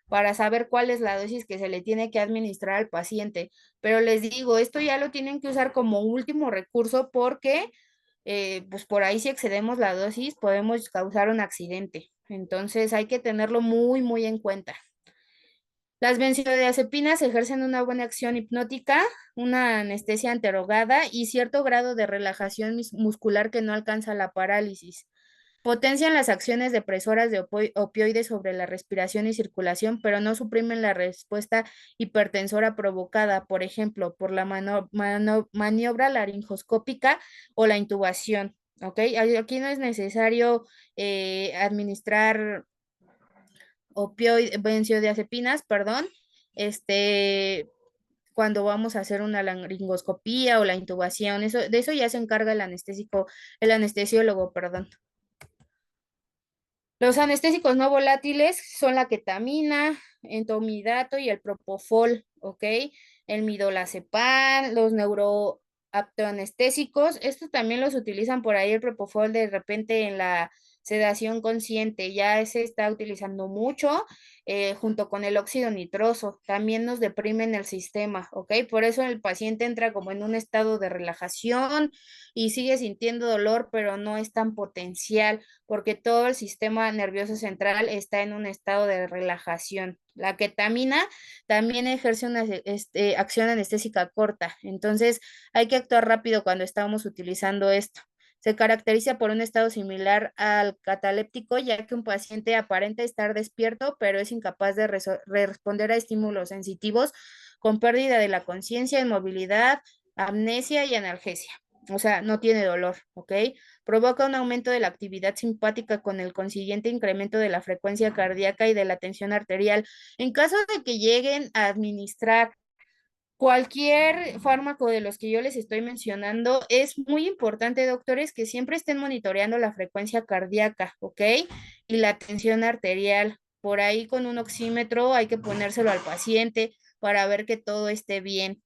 Para saber cuál es la dosis que se le tiene que administrar al paciente. Pero les digo, esto ya lo tienen que usar como último recurso porque, pues por ahí si excedemos la dosis podemos causar un accidente. Entonces hay que tenerlo muy, muy en cuenta. Las benzodiazepinas ejercen una buena acción hipnótica, una anestesia anterogada y cierto grado de relajación muscular que no alcanza la parálisis. Potencian las acciones depresoras de opioides sobre la respiración y circulación, pero no suprimen la respuesta hipertensora provocada, por ejemplo, por la maniobra laringoscópica o la intubación. ¿Ok? Aquí no es necesario administrar benzodiazepinas, perdón, cuando vamos a hacer una laringoscopía o la intubación, de eso ya se encarga el anestesiólogo, perdón. Los anestésicos no volátiles son la ketamina, entomidato y el propofol, ¿ok? El midolazepam, los neuroaptoanestésicos, estos también los utilizan por ahí el propofol de repente en la sedación consciente, ya se está utilizando mucho junto con el óxido nitroso, también nos deprimen el sistema, ¿ok? Por eso el paciente entra como en un estado de relajación y sigue sintiendo dolor, pero no es tan potencial porque todo el sistema nervioso central está en un estado de relajación. La ketamina también ejerce una acción anestésica corta, entonces hay que actuar rápido cuando estamos utilizando esto. Se caracteriza por un estado similar al cataléptico, ya que un paciente aparenta estar despierto, pero es incapaz de responder a estímulos sensitivos con pérdida de la conciencia, inmovilidad, amnesia y analgesia. O sea, no tiene dolor, ¿ok? Provoca un aumento de la actividad simpática con el consiguiente incremento de la frecuencia cardíaca y de la tensión arterial. En caso de que lleguen a administrar cualquier fármaco de los que yo les estoy mencionando, es muy importante, doctores, que siempre estén monitoreando la frecuencia cardíaca, ¿ok? Y la tensión arterial. Por ahí con un oxímetro hay que ponérselo al paciente para ver que todo esté bien.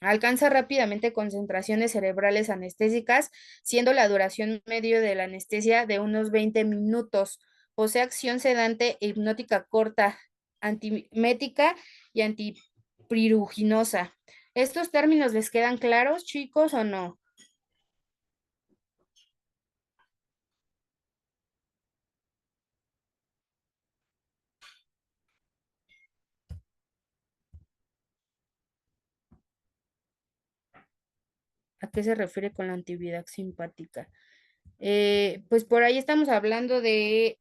Alcanza rápidamente concentraciones cerebrales anestésicas, siendo la duración medio de la anestesia de unos 20 minutos. Posee acción sedante e hipnótica corta, antimética y antipiruginosa. ¿Estos términos les quedan claros, chicos, o no? ¿A qué se refiere con la actividad simpática? Pues por ahí estamos hablando de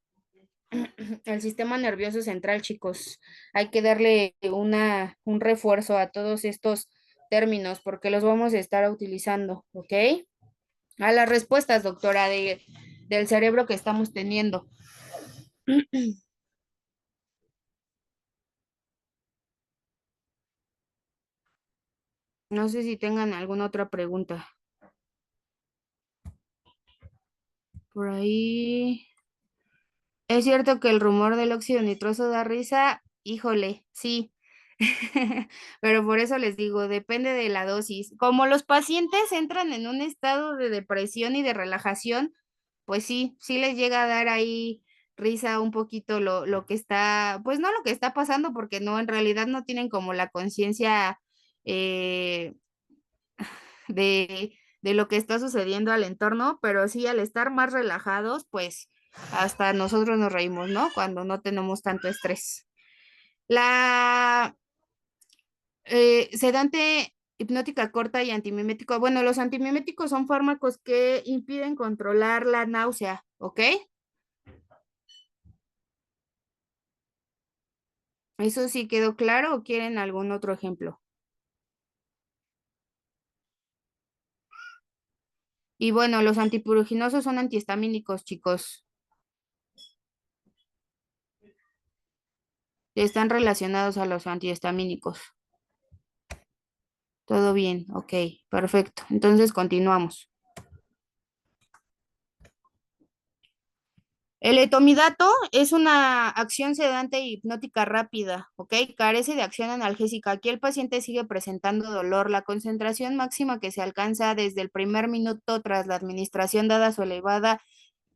el sistema nervioso central, chicos. Hay que darle un refuerzo a todos estos términos porque los vamos a estar utilizando, ¿ok? A las respuestas, doctora, del cerebro que estamos teniendo. No sé si tengan alguna otra pregunta. Por ahí. ¿Es cierto que el rumor del óxido nitroso da risa? Híjole, sí. Pero por eso les digo, depende de la dosis. Como los pacientes entran en un estado de depresión y de relajación, pues sí, sí les llega a dar ahí risa un poquito lo que está, pues no lo que está pasando, porque no, en realidad no tienen como la conciencia eh, de lo que está sucediendo al entorno, pero sí al estar más relajados, pues hasta nosotros nos reímos, ¿no? Cuando no tenemos tanto estrés. La sedante hipnótica corta y antimimético. Bueno, los antimiméticos son fármacos que impiden controlar la náusea, ¿ok? ¿Eso sí quedó claro o quieren algún otro ejemplo? Y bueno, los antipuruginosos son antihistamínicos, chicos. Están relacionados a los antihistamínicos. Todo bien, ok, perfecto. Entonces continuamos. El etomidato es una acción sedante e hipnótica rápida, ¿ok? Carece de acción analgésica. Aquí el paciente sigue presentando dolor. La concentración máxima que se alcanza desde el primer minuto tras la administración, dada su elevada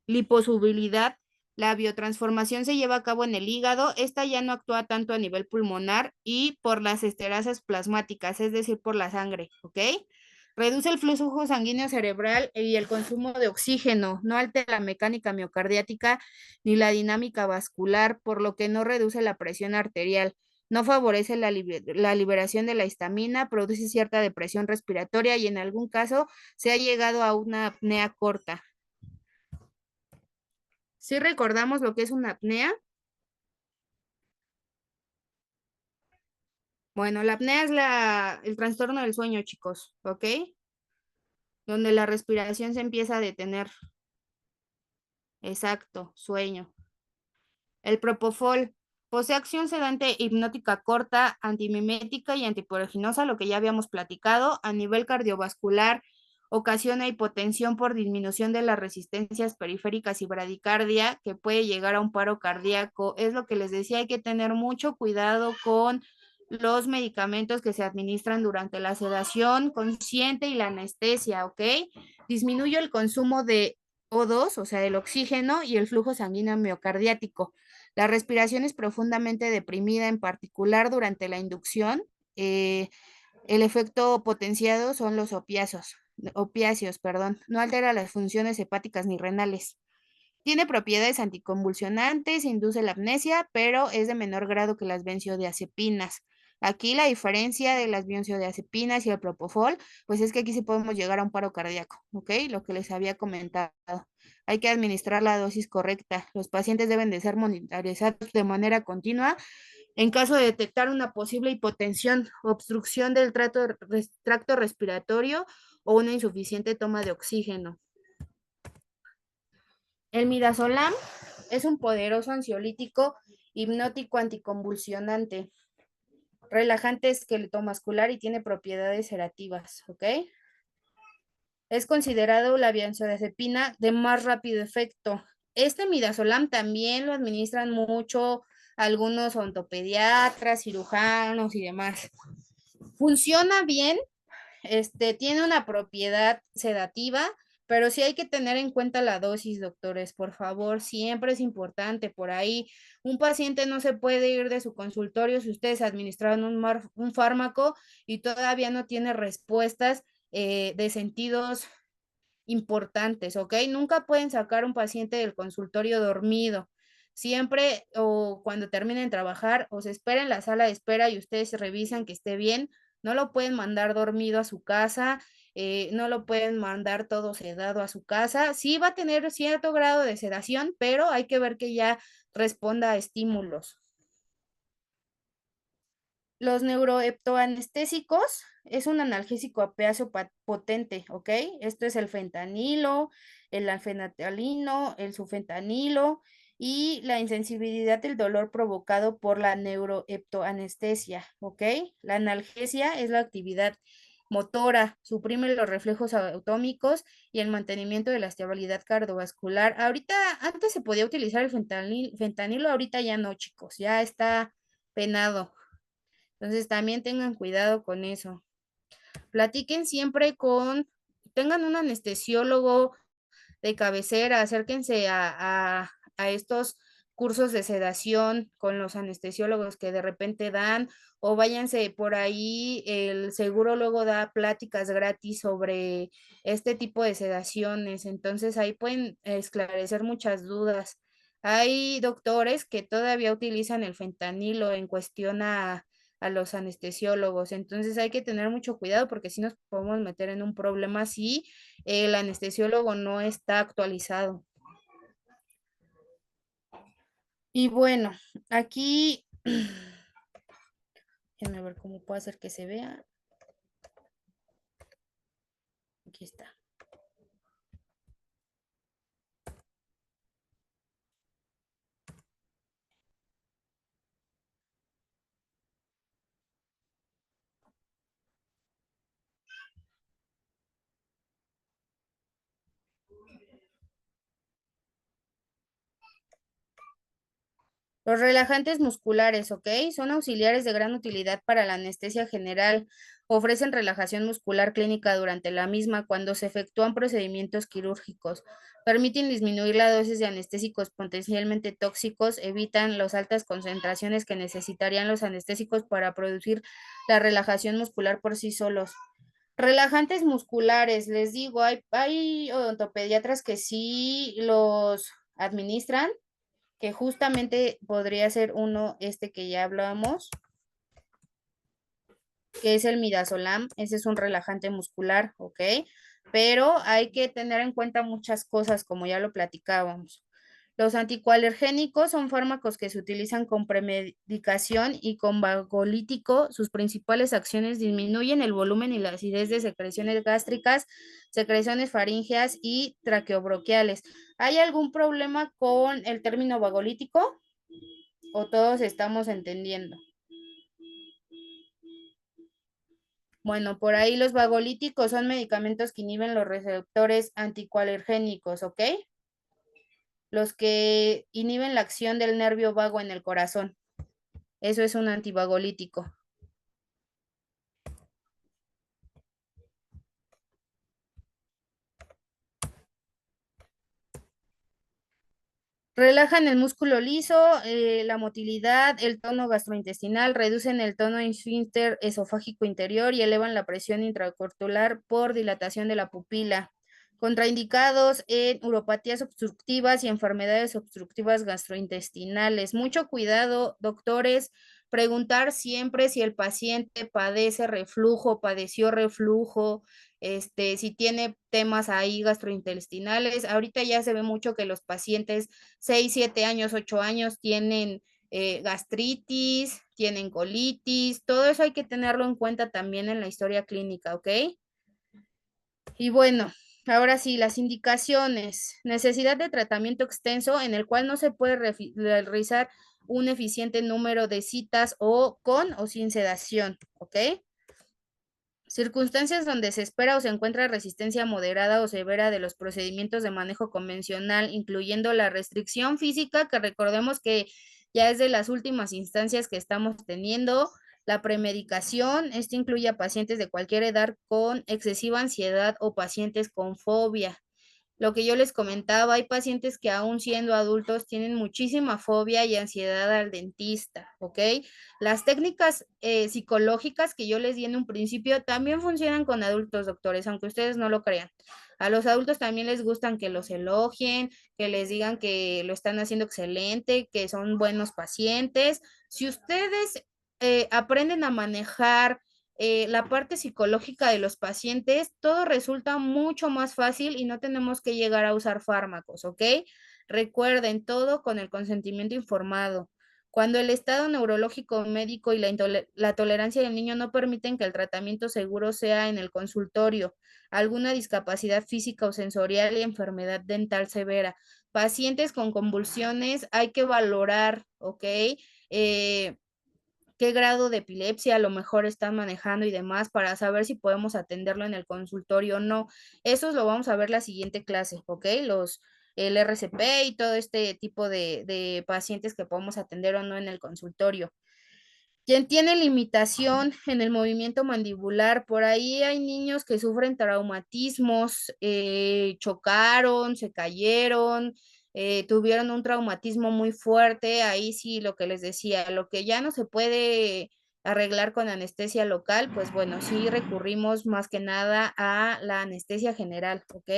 liposubilidad, la biotransformación se lleva a cabo en el hígado. Esta ya no actúa tanto a nivel pulmonar y por las esterasas plasmáticas, es decir, por la sangre, ¿ok? Reduce el flujo sanguíneo cerebral y el consumo de oxígeno, no altera la mecánica miocardiática ni la dinámica vascular, por lo que no reduce la presión arterial. No favorece la liberación de la histamina, produce cierta depresión respiratoria y en algún caso se ha llegado a una apnea corta. ¿Sí recordamos lo que es una apnea? Bueno, la apnea es el trastorno del sueño, chicos, ¿ok? Donde la respiración se empieza a detener. Exacto, sueño. El propofol posee acción sedante hipnótica corta, antimimética y antiporoginosa, lo que ya habíamos platicado. A nivel cardiovascular, ocasiona hipotensión por disminución de las resistencias periféricas y bradicardia, que puede llegar a un paro cardíaco. Es lo que les decía, hay que tener mucho cuidado con los medicamentos que se administran durante la sedación consciente y la anestesia, ¿ok? Disminuye el consumo de O2, o sea, el oxígeno y el flujo sanguíneo miocardiático. La respiración es profundamente deprimida, en particular durante la inducción. Eh, el efecto potenciado son los opiáceos, perdón. No altera las funciones hepáticas ni renales. Tiene propiedades anticonvulsionantes, induce la amnesia, pero es de menor grado que las benzodiazepinas. Aquí la diferencia de las benzodiazepinas y el propofol, pues es que aquí sí podemos llegar a un paro cardíaco, ¿ok? Lo que les había comentado. Hay que administrar la dosis correcta. Los pacientes deben de ser monitorizados de manera continua en caso de detectar una posible hipotensión, obstrucción del tracto respiratorio o una insuficiente toma de oxígeno. El midazolam es un poderoso ansiolítico hipnótico anticonvulsionante, relajante esqueletomuscular y tiene propiedades sedativas, ¿ok? Es considerado la benzodiazepina de más rápido efecto. Este midazolam también lo administran mucho algunos ontopediatras, cirujanos y demás. Funciona bien, tiene una propiedad sedativa, pero sí hay que tener en cuenta la dosis, doctores, por favor, siempre es importante. Por ahí, un paciente no se puede ir de su consultorio si ustedes administraron un fármaco y todavía no tiene respuestas de sentidos importantes, ¿ok? Nunca pueden sacar un paciente del consultorio dormido. Siempre o cuando terminen de trabajar o se espera en la sala de espera y ustedes revisan que esté bien, no lo pueden mandar dormido a su casa, no lo pueden mandar todo sedado a su casa. Sí va a tener cierto grado de sedación, pero hay que ver que ya responda a estímulos. Los neuroheptoanestésicos es un analgésico opiáceo potente, ¿ok? Esto es el fentanilo, el alfentanilo, el sufentanilo y la insensibilidad del dolor provocado por la neuroheptoanestesia, ¿ok? La analgesia es la actividad motora, suprime los reflejos autómicos y el mantenimiento de la estabilidad cardiovascular. Ahorita, antes se podía utilizar el fentanilo, ahorita ya no, chicos, ya está penado. Entonces también tengan cuidado con eso. Platiquen siempre tengan un anestesiólogo de cabecera, acérquense a estos cursos de sedación con los anestesiólogos que de repente dan, o váyanse por ahí, el seguro luego da pláticas gratis sobre este tipo de sedaciones, entonces ahí pueden esclarecer muchas dudas. Hay doctores que todavía utilizan el fentanilo en cuestión a los anestesiólogos, entonces hay que tener mucho cuidado porque si nos podemos meter en un problema si el anestesiólogo no está actualizado. Y bueno, aquí, déjenme ver cómo puedo hacer que se vea. Aquí está. Los relajantes musculares, ¿ok? Son auxiliares de gran utilidad para la anestesia general. Ofrecen relajación muscular clínica durante la misma cuando se efectúan procedimientos quirúrgicos. Permiten disminuir la dosis de anestésicos potencialmente tóxicos, evitan las altas concentraciones que necesitarían los anestésicos para producir la relajación muscular por sí solos. Relajantes musculares, les digo, hay odontopediatras que sí los administran, que justamente podría ser uno, que ya hablábamos, que es el midazolam. Ese es un relajante muscular, ¿ok? Pero hay que tener en cuenta muchas cosas, como ya lo platicábamos. Los anticoalergénicos son fármacos que se utilizan con premedicación y con vagolítico. Sus principales acciones disminuyen el volumen y la acidez de secreciones gástricas, secreciones faríngeas y traqueobronquiales. ¿Hay algún problema con el término vagolítico o todos estamos entendiendo? Bueno, por ahí los vagolíticos son medicamentos que inhiben los receptores anticoalergénicos, ¿ok? Los que inhiben la acción del nervio vago en el corazón. Eso es un antivagolítico. Relajan el músculo liso, la motilidad, el tono gastrointestinal, reducen el tono esfínter esofágico interior y elevan la presión intracortular por dilatación de la pupila. Contraindicados en uropatías obstructivas y enfermedades obstructivas gastrointestinales. Mucho cuidado, doctores, preguntar siempre si el paciente padece reflujo, padeció reflujo, si tiene temas ahí gastrointestinales. Ahorita ya se ve mucho que los pacientes 6, 7 años, 8 años tienen gastritis, tienen colitis, todo eso hay que tenerlo en cuenta también en la historia clínica, ¿ok? Y bueno, ahora sí, las indicaciones. Necesidad de tratamiento extenso en el cual no se puede realizar un eficiente número de citas o con o sin sedación, ¿ok? Circunstancias donde se espera o se encuentra resistencia moderada o severa de los procedimientos de manejo convencional, incluyendo la restricción física, que recordemos que ya es de las últimas instancias que estamos teniendo, la premedicación, esto incluye a pacientes de cualquier edad con excesiva ansiedad o pacientes con fobia. Lo que yo les comentaba, hay pacientes que aún siendo adultos tienen muchísima fobia y ansiedad al dentista, ¿ok? Las técnicas psicológicas que yo les di en un principio también funcionan con adultos, doctores, aunque ustedes no lo crean. A los adultos también les gustan que los elogien, que les digan que lo están haciendo excelente, que son buenos pacientes. Si ustedes aprenden a manejar la parte psicológica de los pacientes, todo resulta mucho más fácil y no tenemos que llegar a usar fármacos, ¿ok? Recuerden todo con el consentimiento informado. Cuando el estado neurológico médico y la tolerancia del niño no permiten que el tratamiento seguro sea en el consultorio, alguna discapacidad física o sensorial y enfermedad dental severa. Pacientes con convulsiones hay que valorar, ¿ok? Qué grado de epilepsia a lo mejor están manejando y demás para saber si podemos atenderlo en el consultorio o no. Eso lo vamos a ver la siguiente clase, ¿ok? El RCP y todo este tipo de pacientes que podemos atender o no en el consultorio. Quien tiene limitación en el movimiento mandibular, por ahí hay niños que sufren traumatismos, chocaron, se cayeron, tuvieron un traumatismo muy fuerte, ahí sí lo que les decía, lo que ya no se puede arreglar con anestesia local, pues bueno, sí recurrimos más que nada a la anestesia general, ¿ok?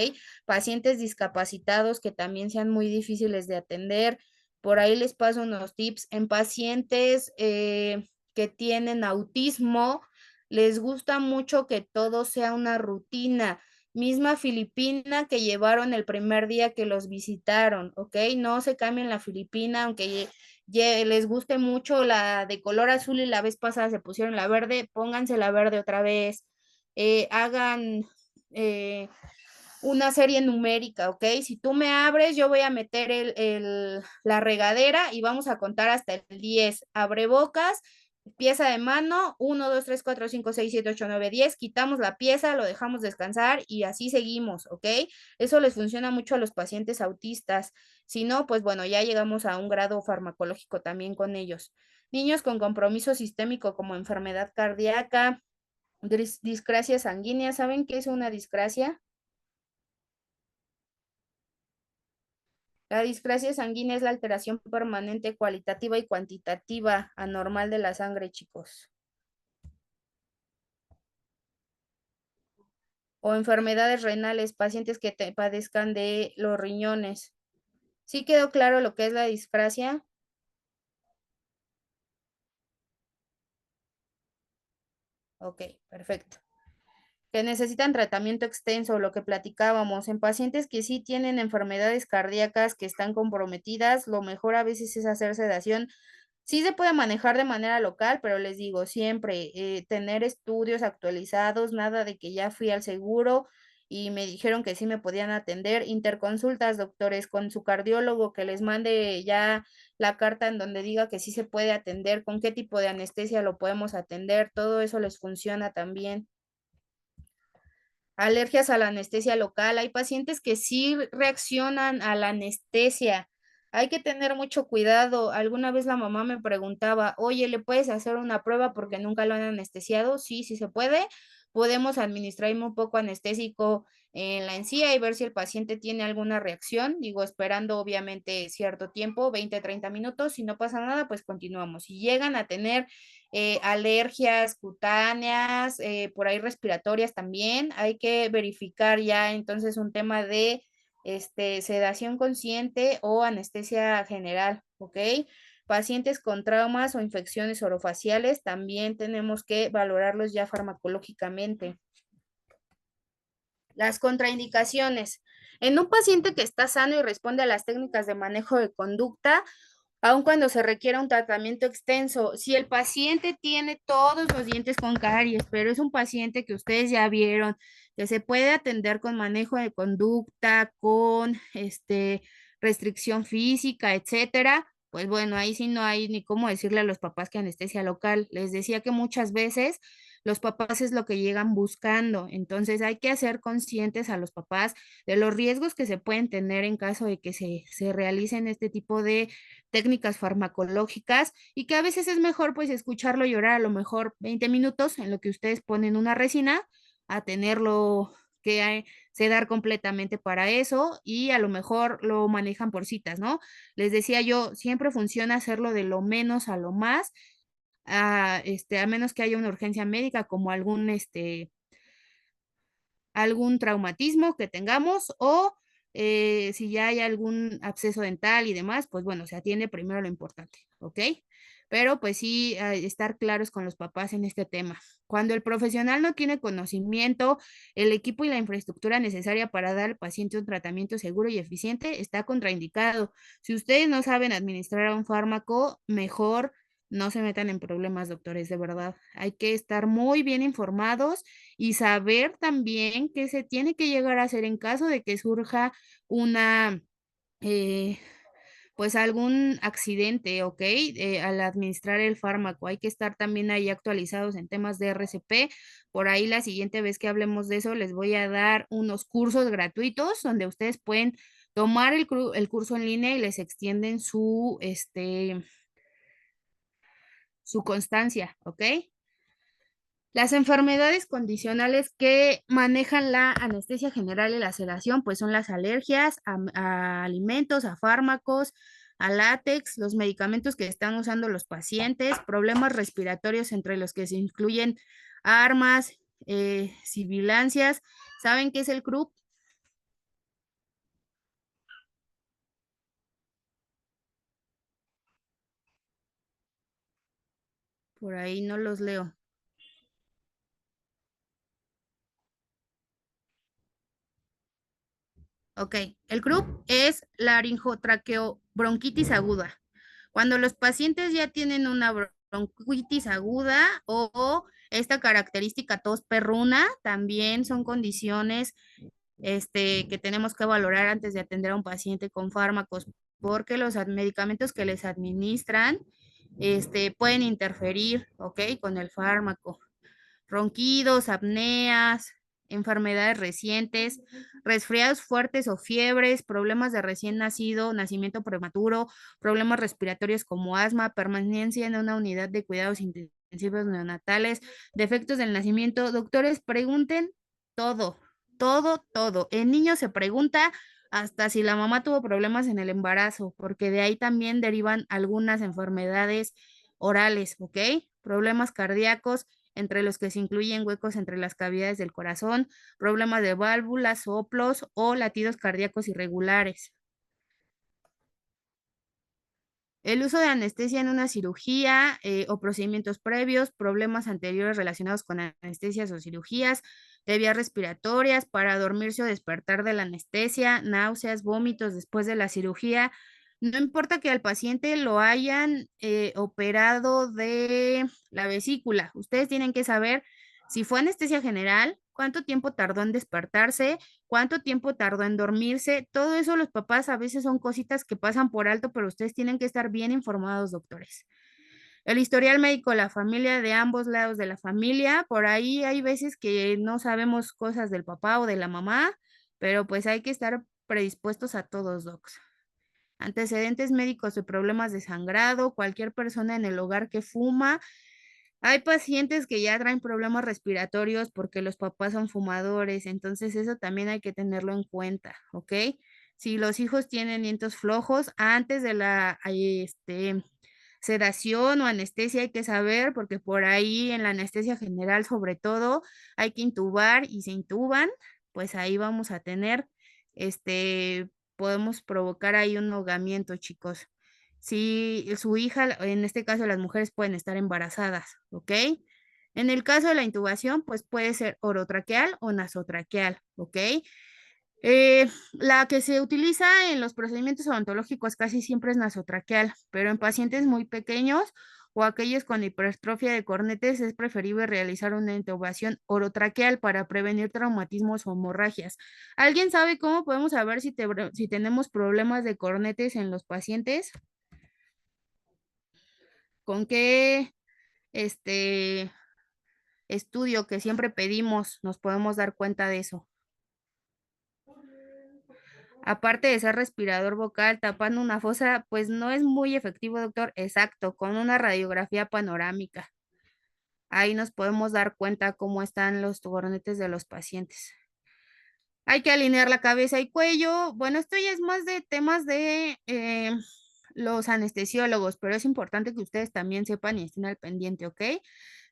Pacientes discapacitados que también sean muy difíciles de atender, por ahí les paso unos tips en pacientes que tienen autismo, les gusta mucho que todo sea una rutina. Misma Filipina que llevaron el primer día que los visitaron, ¿ok? No se cambien la Filipina, aunque les guste mucho la de color azul y la vez pasada se pusieron la verde, pónganse la verde otra vez. Hagan una serie numérica, ¿ok? Si tú me abres, yo voy a meter la regadera y vamos a contar hasta el 10. Abre bocas, pieza de mano, 1, 2, 3, 4, 5, 6, 7, 8, 9, 10. Quitamos la pieza, lo dejamos descansar y así seguimos, ¿ok? Eso les funciona mucho a los pacientes autistas. Si no, pues bueno, ya llegamos a un grado farmacológico también con ellos. Niños con compromiso sistémico como enfermedad cardíaca, discrasia sanguínea. ¿Saben qué es una discrasia? La discrasia sanguínea es la alteración permanente cualitativa y cuantitativa anormal de la sangre, chicos. O enfermedades renales, pacientes que padezcan de los riñones. ¿Sí quedó claro lo que es la discrasia? Ok, perfecto. Que necesitan tratamiento extenso, lo que platicábamos, en pacientes que sí tienen enfermedades cardíacas que están comprometidas, lo mejor a veces es hacer sedación. Sí se puede manejar de manera local, pero les digo, siempre tener estudios actualizados, nada de que ya fui al seguro y me dijeron que sí me podían atender. Interconsultas, doctores, con su cardiólogo, que les mande ya la carta en donde diga que sí se puede atender, con qué tipo de anestesia lo podemos atender, todo eso les funciona también. Alergias a la anestesia local. Hay pacientes que sí reaccionan a la anestesia. Hay que tener mucho cuidado. Alguna vez la mamá me preguntaba, oye, ¿le puedes hacer una prueba porque nunca lo han anestesiado? Sí, sí se puede. podemos administrar un poco anestésico en la encía y ver si el paciente tiene alguna reacción, digo, esperando obviamente cierto tiempo, 20, 30 minutos, si no pasa nada, pues continuamos. Si llegan a tener alergias cutáneas, por ahí respiratorias también, hay que verificar ya entonces un tema de sedación consciente o anestesia general, ¿ok? Pacientes con traumas o infecciones orofaciales también tenemos que valorarlos ya farmacológicamente. Las contraindicaciones. En un paciente que está sano y responde a las técnicas de manejo de conducta, aun cuando se requiera un tratamiento extenso, si el paciente tiene todos los dientes con caries, pero es un paciente que ustedes ya vieron, que se puede atender con manejo de conducta, con restricción física, etcétera, pues bueno, ahí sí no hay ni cómo decirle a los papás que anestesia local. Les decía que muchas veces los papás es lo que llegan buscando, entonces hay que hacer conscientes a los papás de los riesgos que se pueden tener en caso de que se realicen este tipo de técnicas farmacológicas y que a veces es mejor pues escucharlo llorar a lo mejor 20 minutos en lo que ustedes ponen una resina a tenerlo que sedar completamente para eso y a lo mejor lo manejan por citas, ¿no? Les decía yo, siempre funciona hacerlo de lo menos a lo más, a menos que haya una urgencia médica como algún traumatismo que tengamos o si ya hay algún absceso dental y demás, pues bueno, se atiende primero lo importante, ¿ok? Pero pues sí, estar claros con los papás en este tema. Cuando el profesional no tiene conocimiento, el equipo y la infraestructura necesaria para dar al paciente un tratamiento seguro y eficiente está contraindicado. Si ustedes no saben administrar un fármaco, mejor no se metan en problemas, doctores, de verdad. Hay que estar muy bien informados y saber también qué se tiene que llegar a hacer en caso de que surja una, eh, pues algún accidente, ¿ok? Al administrar el fármaco. Hay que estar también ahí actualizados en temas de RCP. Por ahí la siguiente vez que hablemos de eso, les voy a dar unos cursos gratuitos donde ustedes pueden tomar el curso en línea y les extienden su constancia, ¿ok? Las enfermedades condicionales que manejan la anestesia general y la sedación, pues son las alergias a alimentos, a fármacos, a látex, los medicamentos que están usando los pacientes, problemas respiratorios entre los que se incluyen armas, sibilancias. ¿Saben qué es el CRUP? Por ahí no los leo. Ok, el CRUP es laringotraqueobronquitis aguda. Cuando los pacientes ya tienen una bronquitis aguda o esta característica tos perruna, también son condiciones que tenemos que valorar antes de atender a un paciente con fármacos, porque los medicamentos que les administran pueden interferir, ¿ok? Con el fármaco. Ronquidos, apneas, enfermedades recientes, resfriados fuertes o fiebres, problemas de recién nacido, nacimiento prematuro, problemas respiratorios como asma, permanencia en una unidad de cuidados intensivos neonatales, defectos del nacimiento. Doctores, pregunten todo, todo, todo. En niños se pregunta hasta si la mamá tuvo problemas en el embarazo, porque de ahí también derivan algunas enfermedades orales, ¿ok? Problemas cardíacos, entre los que se incluyen huecos entre las cavidades del corazón, problemas de válvulas, soplos o latidos cardíacos irregulares. El uso de anestesia en una cirugía o procedimientos previos, problemas anteriores relacionados con anestesias o cirugías, de vías respiratorias, para dormirse o despertar de la anestesia, náuseas, vómitos después de la cirugía. No importa que al paciente lo hayan operado de la vesícula, ustedes tienen que saber si fue anestesia general, cuánto tiempo tardó en despertarse, cuánto tiempo tardó en dormirse. Todo eso los papás a veces son cositas que pasan por alto, pero ustedes tienen que estar bien informados, doctores. El historial médico, la familia de ambos lados de la familia, por ahí hay veces que no sabemos cosas del papá o de la mamá, pero pues hay que estar predispuestos a todos, docs. Antecedentes médicos de problemas de sangrado, cualquier persona en el hogar que fuma, Hay pacientes que ya traen problemas respiratorios porque los papás son fumadores, entonces eso también hay que tenerlo en cuenta, ¿ok? Si los hijos tienen dientos flojos, antes de la sedación o anestesia hay que saber, porque por ahí en la anestesia general sobre todo hay que intubar y se intuban, pues ahí vamos a tener, podemos provocar ahí un ahogamiento, chicos. Si su hija, en este caso las mujeres pueden estar embarazadas, ¿ok? En el caso de la intubación, pues puede ser orotraqueal o nasotraqueal, ¿ok? La que se utiliza en los procedimientos odontológicos casi siempre es nasotraqueal, pero en pacientes muy pequeños o aquellos con hipertrofia de cornetes es preferible realizar una intubación orotraqueal para prevenir traumatismos o hemorragias. ¿Alguien sabe cómo podemos saber si tenemos problemas de cornetes en los pacientes? ¿Con qué este estudio que siempre pedimos nos podemos dar cuenta de eso? Aparte de ser respirador vocal, tapando una fosa, pues no es muy efectivo, doctor. Exacto, con una radiografía panorámica. Ahí nos podemos dar cuenta cómo están los cornetes de los pacientes. Hay que alinear la cabeza y cuello. Bueno, esto ya es más de temas de los anestesiólogos, pero es importante que ustedes también sepan y estén al pendiente, ¿ok?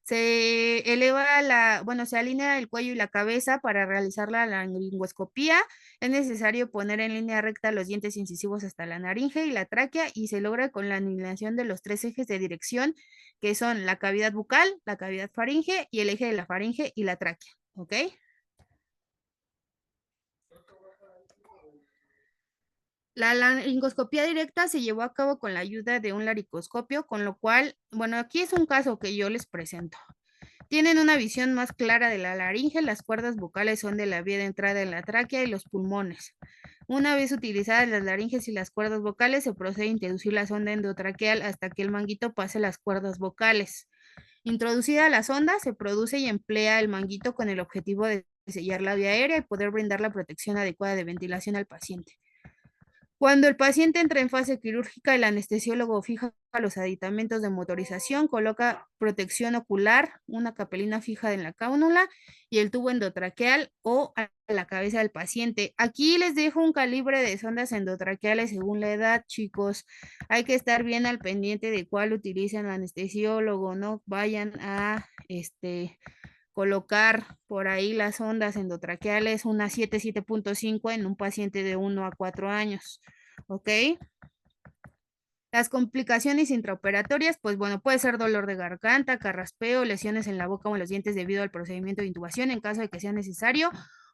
Se eleva bueno, se alinea el cuello y la cabeza para realizar la laringoscopía. Es necesario poner en línea recta los dientes incisivos hasta la naringe y la tráquea y se logra con la alineación de los tres ejes de dirección, que son la cavidad bucal, la cavidad faringe y el eje de la faringe y la tráquea, ¿ok? La laringoscopía directa se llevó a cabo con la ayuda de un laringoscopio, con lo cual, bueno, aquí es un caso que yo les presento. Tienen una visión más clara de la laringe, las cuerdas vocales son de la vía de entrada en la tráquea y los pulmones. Una vez utilizadas las laringes y las cuerdas vocales, se procede a introducir la sonda endotraqueal hasta que el manguito pase las cuerdas vocales. Introducida la sonda, se produce y emplea el manguito con el objetivo de sellar la vía aérea y poder brindar la protección adecuada de ventilación al paciente. Cuando el paciente entra en fase quirúrgica, el anestesiólogo fija los aditamentos de motorización, coloca protección ocular, una capelina fija en la cánula y el tubo endotraqueal o a la cabeza del paciente. Aquí les dejo un calibre de sondas endotraqueales según la edad, chicos. Hay que estar bien al pendiente de cuál utilizan el anestesiólogo, no vayan a colocar por ahí las ondas endotraqueales, una 7.5 en un paciente de 1 a 4 años, ¿ok? Las complicaciones intraoperatorias, pues bueno, puede ser dolor de garganta, carraspeo, lesiones en la boca o en los dientes debido al procedimiento de intubación en caso de que sea necesario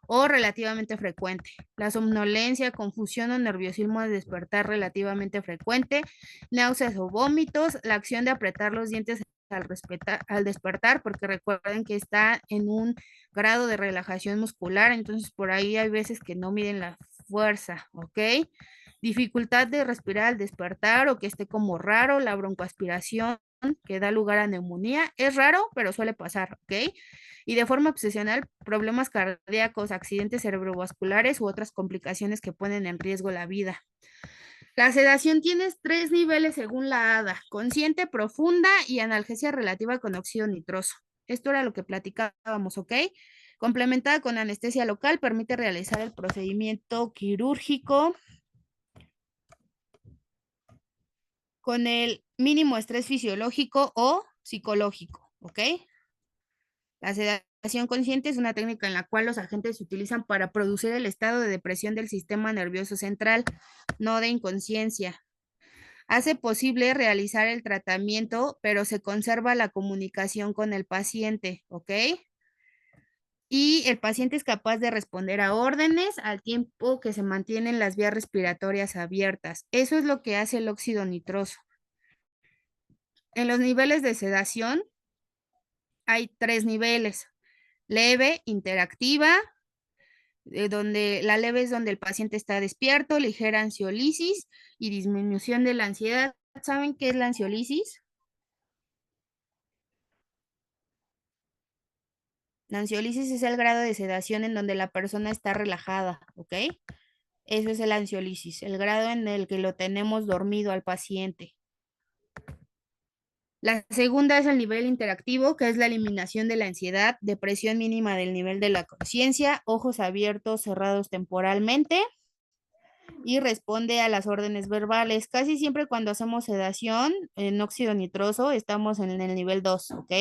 o relativamente frecuente. La somnolencia, confusión o nerviosismo al despertar relativamente frecuente, náuseas o vómitos, la acción de apretar los dientes al despertar, porque recuerden que está en un grado de relajación muscular, entonces por ahí hay veces que no miden la fuerza, ¿ok? Dificultad de respirar al despertar o que esté como raro, la broncoaspiración que da lugar a neumonía. Es raro, pero suele pasar, ¿ok? Y de forma obsesional, problemas cardíacos, accidentes cerebrovasculares u otras complicaciones que ponen en riesgo la vida. La sedación tiene 3 niveles según la ADA, consciente, profunda y analgesia relativa con óxido nitroso. Esto era lo que platicábamos, ¿ok? Complementada con anestesia local, permite realizar el procedimiento quirúrgico con el mínimo estrés fisiológico o psicológico, ¿ok? La sedación consciente es una técnica en la cual los agentes se utilizan para producir el estado de depresión del sistema nervioso central, no de inconsciencia. Hace posible realizar el tratamiento, pero se conserva la comunicación con el paciente, ¿ok? Y el paciente es capaz de responder a órdenes al tiempo que se mantienen las vías respiratorias abiertas. Eso es lo que hace el óxido nitroso. En los niveles de sedación hay 3 niveles: leve, interactiva, donde la leve es donde el paciente está despierto, ligera ansiolisis y disminución de la ansiedad. ¿Saben qué es la ansiolisis? La ansiolisis es el grado de sedación en donde la persona está relajada, ¿ok? Eso es el ansiolisis, el grado en el que lo tenemos dormido al paciente. La segunda es el nivel interactivo, que es la eliminación de la ansiedad, depresión mínima del nivel de la conciencia, ojos abiertos, cerrados temporalmente y responde a las órdenes verbales. Casi siempre cuando hacemos sedación en óxido nitroso estamos en el nivel 2, ¿ok?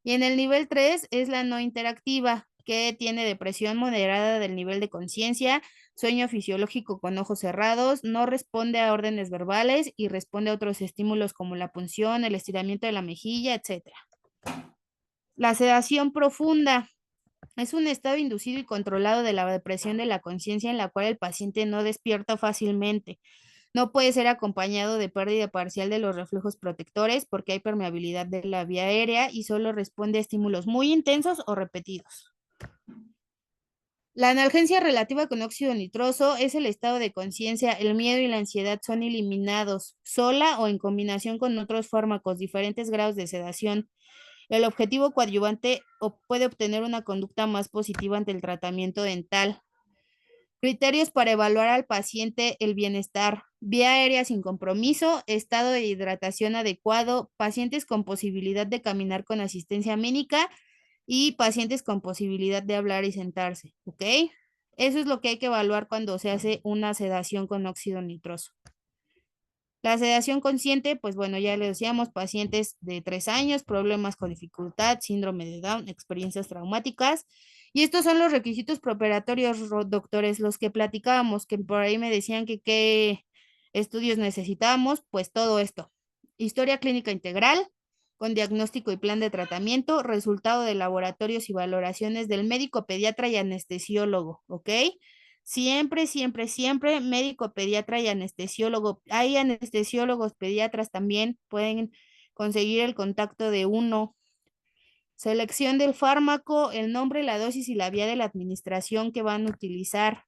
Y en el nivel 3 es la no interactiva, que tiene depresión moderada del nivel de conciencia, sueño fisiológico con ojos cerrados, no responde a órdenes verbales y responde a otros estímulos como la punción, el estiramiento de la mejilla, etcétera. La sedación profunda es un estado inducido y controlado de la depresión de la conciencia en la cual el paciente no despierta fácilmente. No puede ser acompañado de pérdida parcial de los reflejos protectores porque hay permeabilidad de la vía aérea y solo responde a estímulos muy intensos o repetidos. La analgesia relativa con óxido nitroso es el estado de conciencia, el miedo y la ansiedad son eliminados sola o en combinación con otros fármacos, diferentes grados de sedación. El objetivo coadyuvante puede obtener una conducta más positiva ante el tratamiento dental. Criterios para evaluar al paciente el bienestar: vía aérea sin compromiso, estado de hidratación adecuado, pacientes con posibilidad de caminar con asistencia médica y pacientes con posibilidad de hablar y sentarse, ¿ok? Eso es lo que hay que evaluar cuando se hace una sedación con óxido nitroso. La sedación consciente, pues bueno, ya le decíamos, pacientes de 3 años, problemas con dificultad, síndrome de Down, experiencias traumáticas. Y estos son los requisitos preoperatorios, doctores, los que platicábamos, que por ahí me decían que qué estudios necesitábamos, pues todo esto. Historia clínica integral, con diagnóstico y plan de tratamiento, resultado de laboratorios y valoraciones del médico pediatra y anestesiólogo, ¿ok? Siempre, siempre, siempre médico, pediatra y anestesiólogo. Hay anestesiólogos, pediatras también, pueden conseguir el contacto de uno. Selección del fármaco, el nombre, la dosis y la vía de la administración que van a utilizar.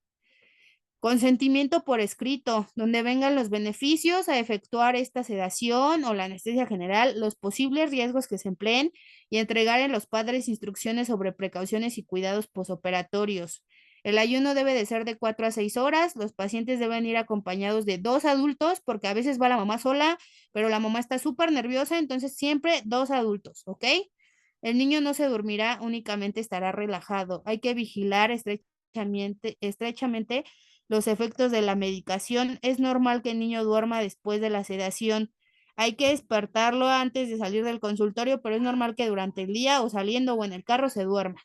Consentimiento por escrito, donde vengan los beneficios a efectuar esta sedación o la anestesia general, los posibles riesgos que se empleen y entregar en los padres instrucciones sobre precauciones y cuidados posoperatorios. El ayuno debe de ser de 4 a 6 horas. Los pacientes deben ir acompañados de 2 adultos porque a veces va la mamá sola, pero la mamá está súper nerviosa, entonces siempre 2 adultos, ¿ok? El niño no se dormirá, únicamente estará relajado. Hay que vigilar estrechamente los efectos de la medicación. Es normal que el niño duerma después de la sedación. Hay que despertarlo antes de salir del consultorio, pero es normal que durante el día o saliendo o en el carro se duerma.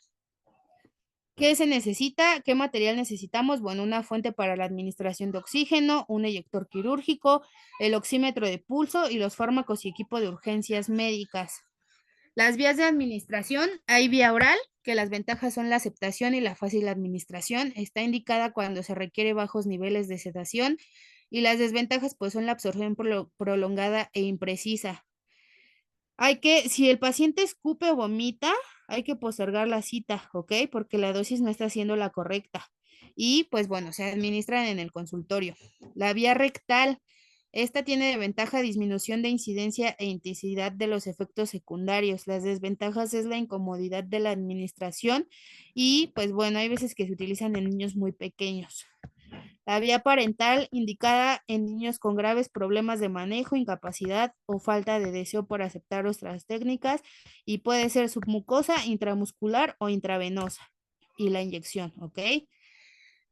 ¿Qué se necesita? ¿Qué material necesitamos? Bueno, una fuente para la administración de oxígeno, un eyector quirúrgico, el oxímetro de pulso y los fármacos y equipo de urgencias médicas. Las vías de administración: hay vía oral, que las ventajas son la aceptación y la fácil administración. Está indicada cuando se requiere bajos niveles de sedación y las desventajas pues son la absorción prolongada e imprecisa. Si el paciente escupe o vomita, hay que postergar la cita, ¿ok? Porque la dosis no está siendo la correcta. Y pues bueno, se administran en el consultorio. La vía rectal, esta tiene de ventaja disminución de incidencia e intensidad de los efectos secundarios. Las desventajas es la incomodidad de la administración y pues bueno, hay veces que se utilizan en niños muy pequeños. La vía parental, indicada en niños con graves problemas de manejo, incapacidad o falta de deseo por aceptar otras técnicas y puede ser submucosa, intramuscular o intravenosa. Y la inyección, ¿ok?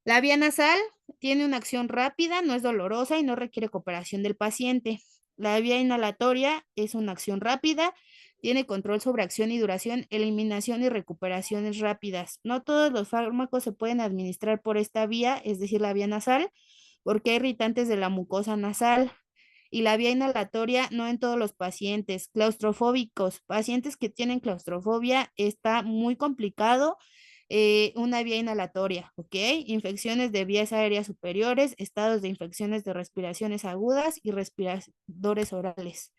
La vía nasal tiene una acción rápida, no es dolorosa y no requiere cooperación del paciente. La vía inhalatoria es una acción rápida, tiene control sobre acción y duración, eliminación y recuperaciones rápidas. No todos los fármacos se pueden administrar por esta vía, es decir, la vía nasal, porque hay irritantes de la mucosa nasal. Y la vía inhalatoria no en todos los pacientes. Claustrofóbicos, pacientes que tienen claustrofobia, está muy complicado una vía inhalatoria, ¿ok? Infecciones de vías aéreas superiores, estados de infecciones de respiraciones agudas y respiradores orales.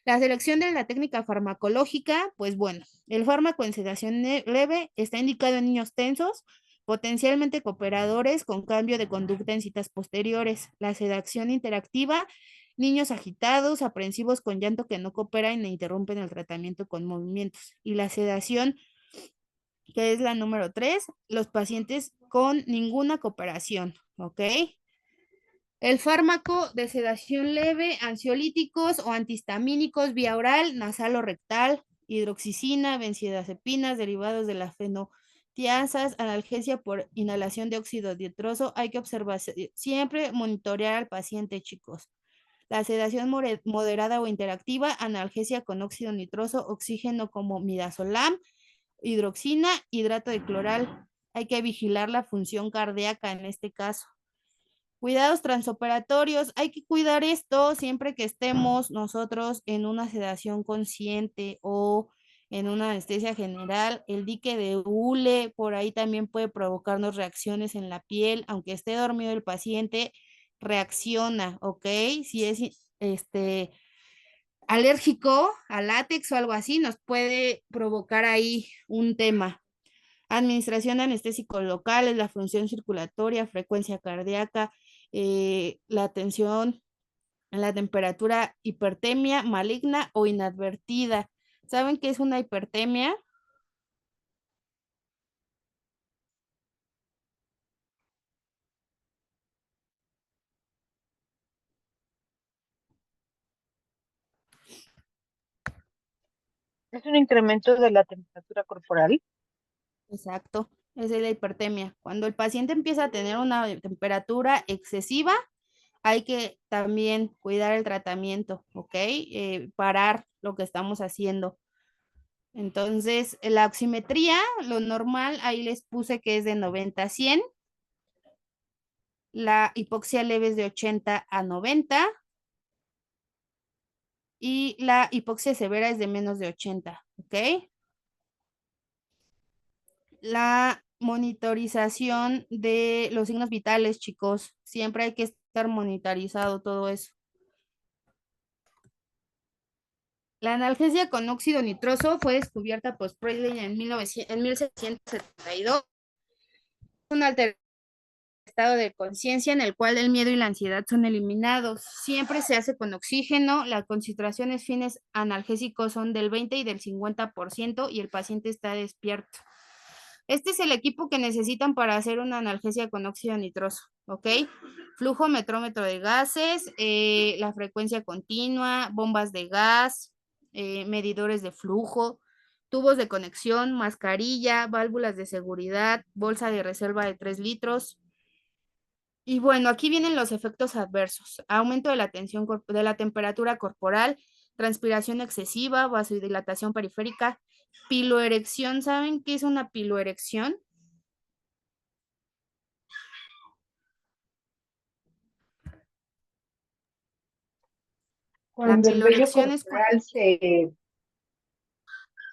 La selección de la técnica farmacológica, pues bueno, el fármaco en sedación leve está indicado en niños tensos, potencialmente cooperadores con cambio de conducta en citas posteriores. La sedación interactiva, niños agitados, aprensivos con llanto que no cooperan e interrumpen el tratamiento con movimientos. Y la sedación, que es la número 3, los pacientes con ninguna cooperación, ¿ok? El fármaco de sedación leve, ansiolíticos o antihistamínicos vía oral, nasal o rectal, hidroxicina, benzodiazepinas, derivados de la fenotiazas, analgesia por inhalación de óxido nitroso. Hay que observar siempre, monitorear al paciente, chicos. La sedación moderada o interactiva, analgesia con óxido nitroso, oxígeno como midazolam, hidroxina, hidrato de cloral. Hay que vigilar la función cardíaca en este caso. Cuidados transoperatorios, hay que cuidar esto siempre que estemos nosotros en una sedación consciente o en una anestesia general. El dique de hule por ahí también puede provocarnos reacciones en la piel, aunque esté dormido el paciente, reacciona, ¿ok? Si es alérgico al látex o algo así, nos puede provocar ahí un tema. Administración de anestésicos locales, la función circulatoria, frecuencia cardíaca, la atención en la temperatura, hipertemia maligna o inadvertida. ¿Saben qué es una hipertemia? Es un incremento de la temperatura corporal. Exacto, esa es la hipertemia. Cuando el paciente empieza a tener una temperatura excesiva, hay que también cuidar el tratamiento, ¿ok? Parar lo que estamos haciendo. Entonces, la oximetría, lo normal, ahí les puse que es de 90 a 100. La hipoxia leve es de 80 a 90 y la hipoxia severa es de menos de 80, ¿ok? La monitorización de los signos vitales, chicos, siempre hay que estar monitorizado todo eso. La analgesia con óxido nitroso fue descubierta por Spradlin en 1672. Un estado de conciencia en el cual el miedo y la ansiedad son eliminados. Siempre se hace con oxígeno, las concentraciones fines analgésicos son del 20 y del 50% y el paciente está despierto. Este es el equipo que necesitan para hacer una analgesia con óxido nitroso, ¿ok? Flujo metrómetro de gases, la frecuencia continua, bombas de gas, medidores de flujo, tubos de conexión, mascarilla, válvulas de seguridad, bolsa de reserva de 3 litros. Y bueno, aquí vienen los efectos adversos. Aumento de la tensión de la temperatura corporal, transpiración excesiva, vasodilatación periférica, piloerección. ¿Saben qué es una piloerección? La Cuando el vello piloerección es corporal se,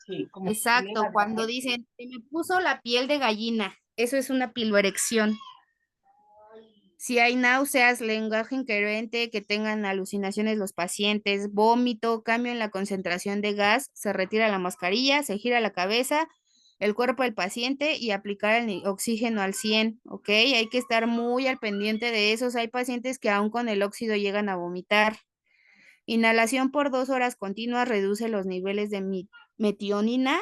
sí, como que se exacto, eleva, cuando ¿verdad? dicen, se me puso la piel de gallina. Eso es una piloerección. Si hay náuseas, lenguaje incoherente, que tengan alucinaciones los pacientes, vómito, cambio en la concentración de gas, se retira la mascarilla, se gira la cabeza, el cuerpo del paciente y aplicar el oxígeno al 100, ¿ok? Hay que estar muy al pendiente de esos. Hay pacientes que aún con el óxido llegan a vomitar. Inhalación por 2 horas continuas reduce los niveles de metionina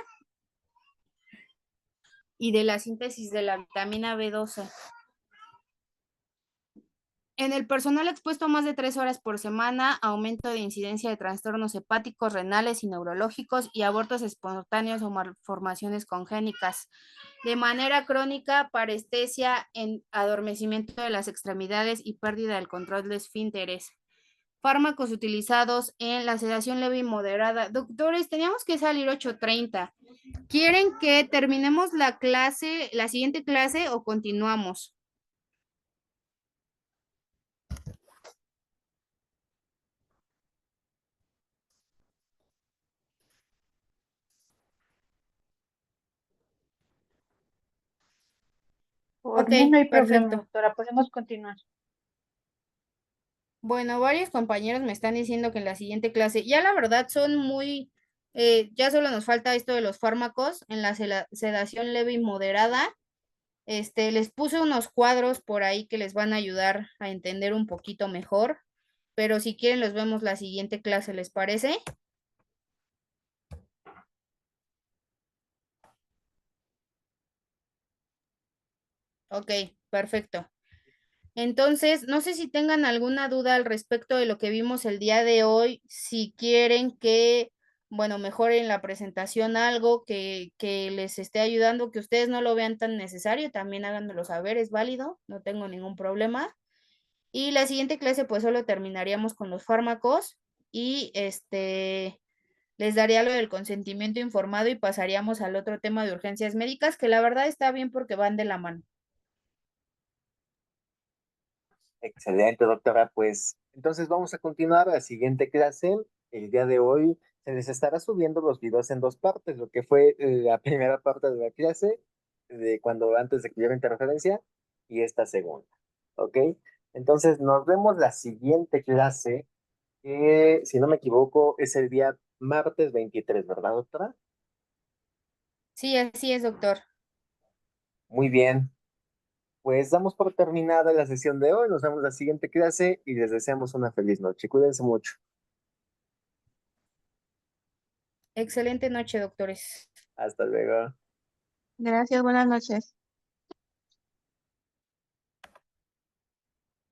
y de la síntesis de la vitamina B12. En el personal expuesto más de 3 horas por semana, aumento de incidencia de trastornos hepáticos, renales y neurológicos y abortos espontáneos o malformaciones congénitas. De manera crónica, parestesia, adormecimiento de las extremidades y pérdida del control de esfínteres. Fármacos utilizados en la sedación leve y moderada. Doctores, teníamos que salir 8:30. ¿Quieren que terminemos la clase, la siguiente clase o continuamos? Por Ok, mí no hay problema, perfecto. doctora, podemos continuar. Bueno, varios compañeros me están diciendo que en la siguiente clase, ya la verdad son muy, ya solo nos falta esto de los fármacos en la sedación leve y moderada. Les puse unos cuadros por ahí que les van a ayudar a entender un poquito mejor, pero si quieren los vemos la siguiente clase, ¿les parece? Ok, perfecto. Entonces, no sé si tengan alguna duda al respecto de lo que vimos el día de hoy, si quieren que, bueno, mejoren la presentación algo que les esté ayudando, que ustedes no lo vean tan necesario, también háganmelo saber, es válido, no tengo ningún problema. Y la siguiente clase, pues solo terminaríamos con los fármacos y les daría lo del consentimiento informado y pasaríamos al otro tema de urgencias médicas, que la verdad está bien porque van de la mano. Excelente, doctora. Pues entonces vamos a continuar la siguiente clase. El día de hoy se les estará subiendo los videos en dos partes, lo que fue la primera parte de la clase, de cuando antes de que hubiera interferencia, y esta segunda. ¿Ok? Entonces nos vemos la siguiente clase, que si no me equivoco es el día martes 23, ¿verdad, doctora? Sí, así es, doctor. Muy bien. Pues damos por terminada la sesión de hoy. Nos vemos la siguiente clase y les deseamos una feliz noche. Cuídense mucho. Excelente noche, doctores. Hasta luego. Gracias, buenas noches.